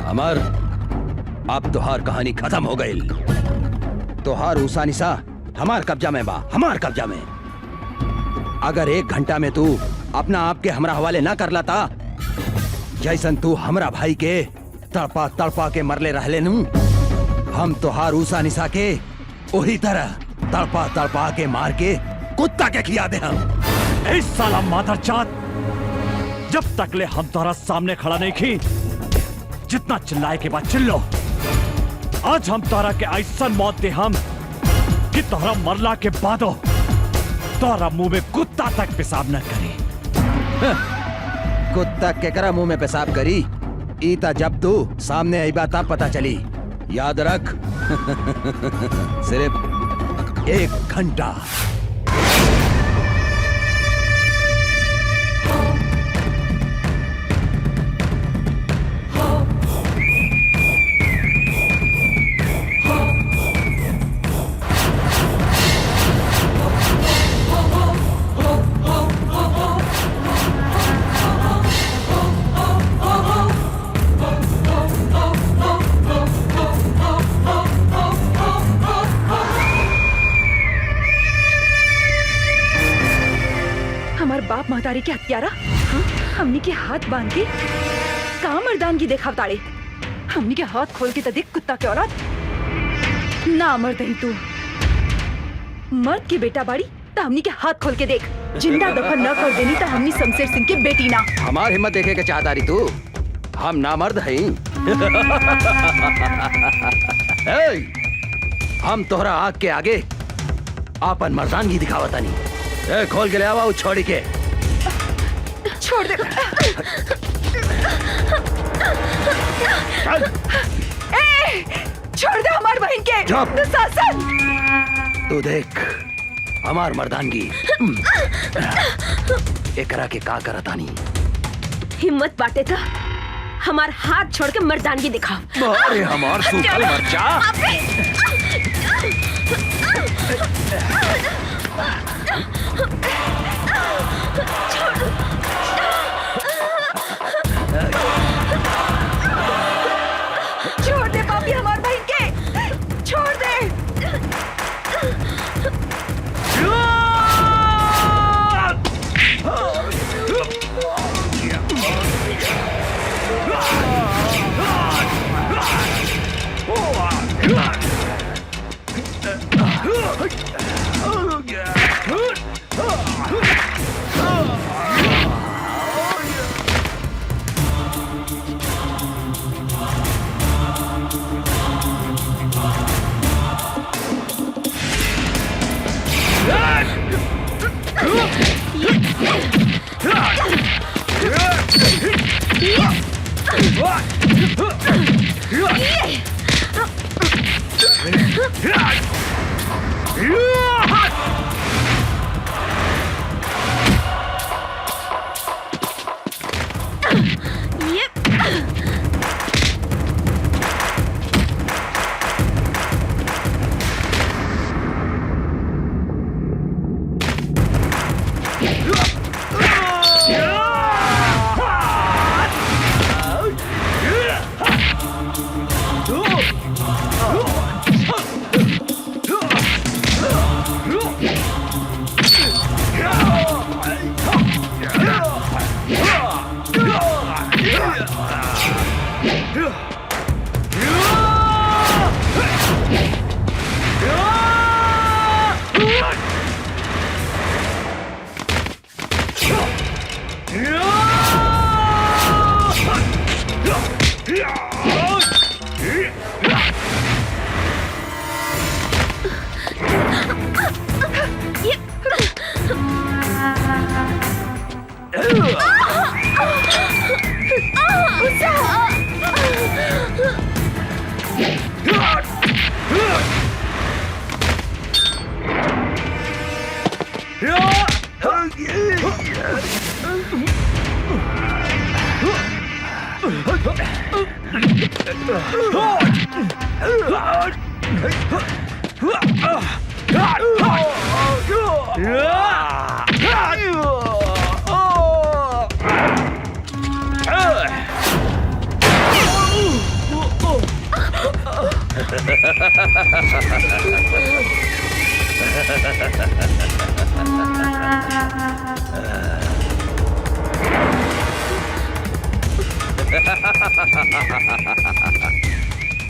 अमर, अब तोहार कहानी खत्म हो गई। तोहार उषा निशा हमार कब्जा में बा, हमार कब्जा में। अगर 1 घंटा में तू अपना आप के हमरा हवाले ना कर लाता, जैसन तू हमरा भाई के तड़पा तड़पा के मरले रहले नू, हम तोहार उषा निशा के वही तरह तड़पा तड़पा के मार के कुत्ता के खिया दे हम। इस साला मादरजात, जब तक ले हम तोहरा सामने खड़ा नहीं की, जितना चिल्लाए के बाद चिल्लो। आज हम तोहरा के ऐसा मौत दे हम कि तोहरा मरला के बादो तोहरा मुंह में कुत्ता तक पेशाब न करी। कुत्ता केकरा मुंह में पेशाब करी? ईता जब तू सामने आई बात पता चली। याद रख, सिर्फ 1 घंटा। बाप महतारी के हत्यारा, हमनी के हाथ बांध के का मर्दानगी देखाव ताड़े। हमनी के हाथ खोल के तो देख कुत्ता के औरत ना मर्द ही तू, मर्द की बेटा बाड़ी तो हमनी के हाथ खोल के देख। जिंदा दफन न कर देनी तो हमनी शमशेर सिंह के बेटी ना। हमार हिम्मत देखे के चाहता रही तू? हम ना मर्द हैं। हम तोहरा आग के आगे आपन मर्दानगी दिखावता नहीं। खोल के ले आवा छोड़ी के। छोड़ दे। छोड़ दे हमार बहन के। दुशासन, तू देख हमार मर्दानगी। एकरा के का करतानी? हिम्मत बाटे था हमार हाथ छोड़ के मर्दानगी दिखाओ। अरे हमार सूखल मर्चा। छोड़ दे पापी हमार बहन के, छोड़ दे।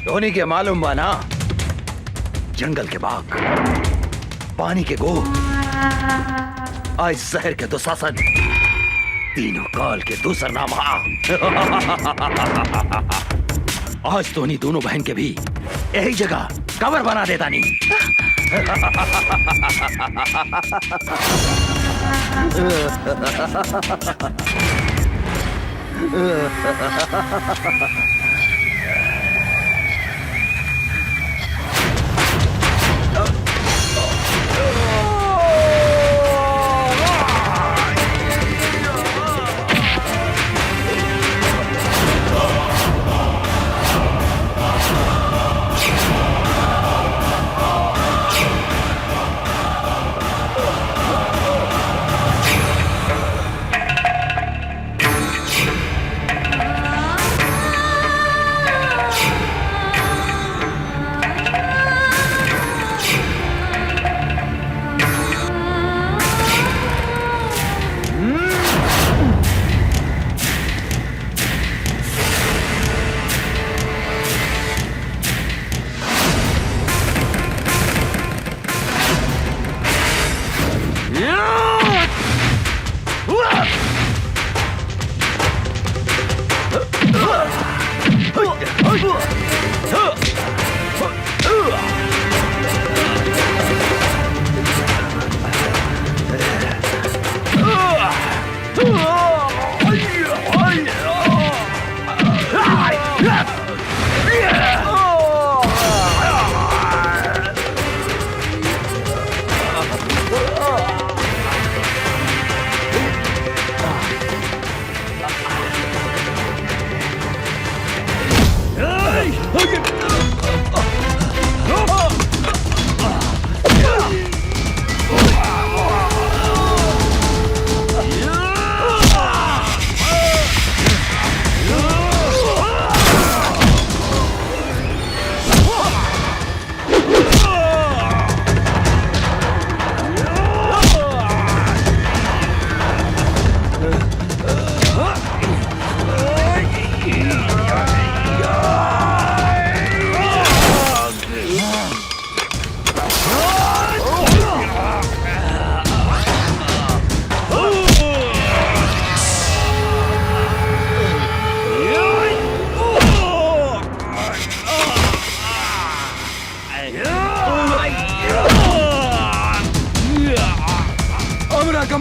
धोनी के मालूम बा ना, जंगल के बाघ, पानी के गो, आज शहर के दुशासन, तीनों काल के दूसर नाम हा। आज धोनी दोनों बहन के भी यही जगह कवर बना देता नहीं।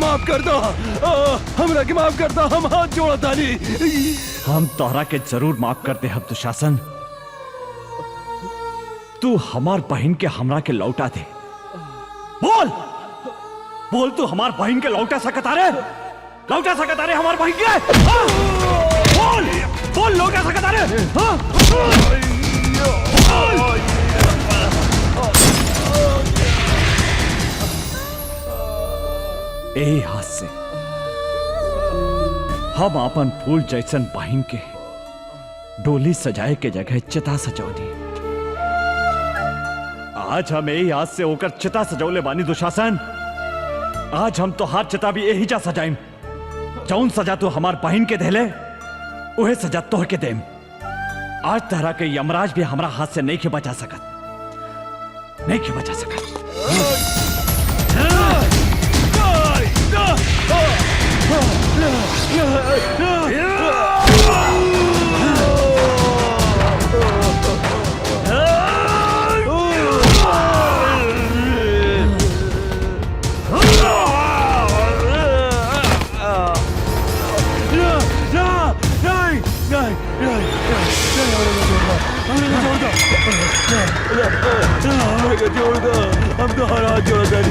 माफ कर दो, हमरा के माफ कर दो, हम हाथ जोड़ा तानी। हम तोहरा के जरूर माफ करते हम दुशासन। तू हमार बहन के हमरा के लौटा दे। बोल बोल, तू हमार बहन के लौटा सकता रे? लौटा सकता रे हमार बहन के? हाँ? बोल बोल, लौटा सकता रे? हाँ? यही हाथ से हम अपन फूल जैसन बहन के डोली सजाए के जगह चिता सजौनी। आज हम यही हाथ से होकर चिता सजौले बानी दुशासन। आज हम तो हाथ चिता भी यही जा सजाइम। जौन सजा तू हमार बहन के देले उहे सजा तोह के देम। आज तरह के यमराज भी हमरा हाथ से नहीं के बचा सकत, नहीं के बचा सकत। हम तो हर हाथ जोड़ा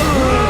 Oh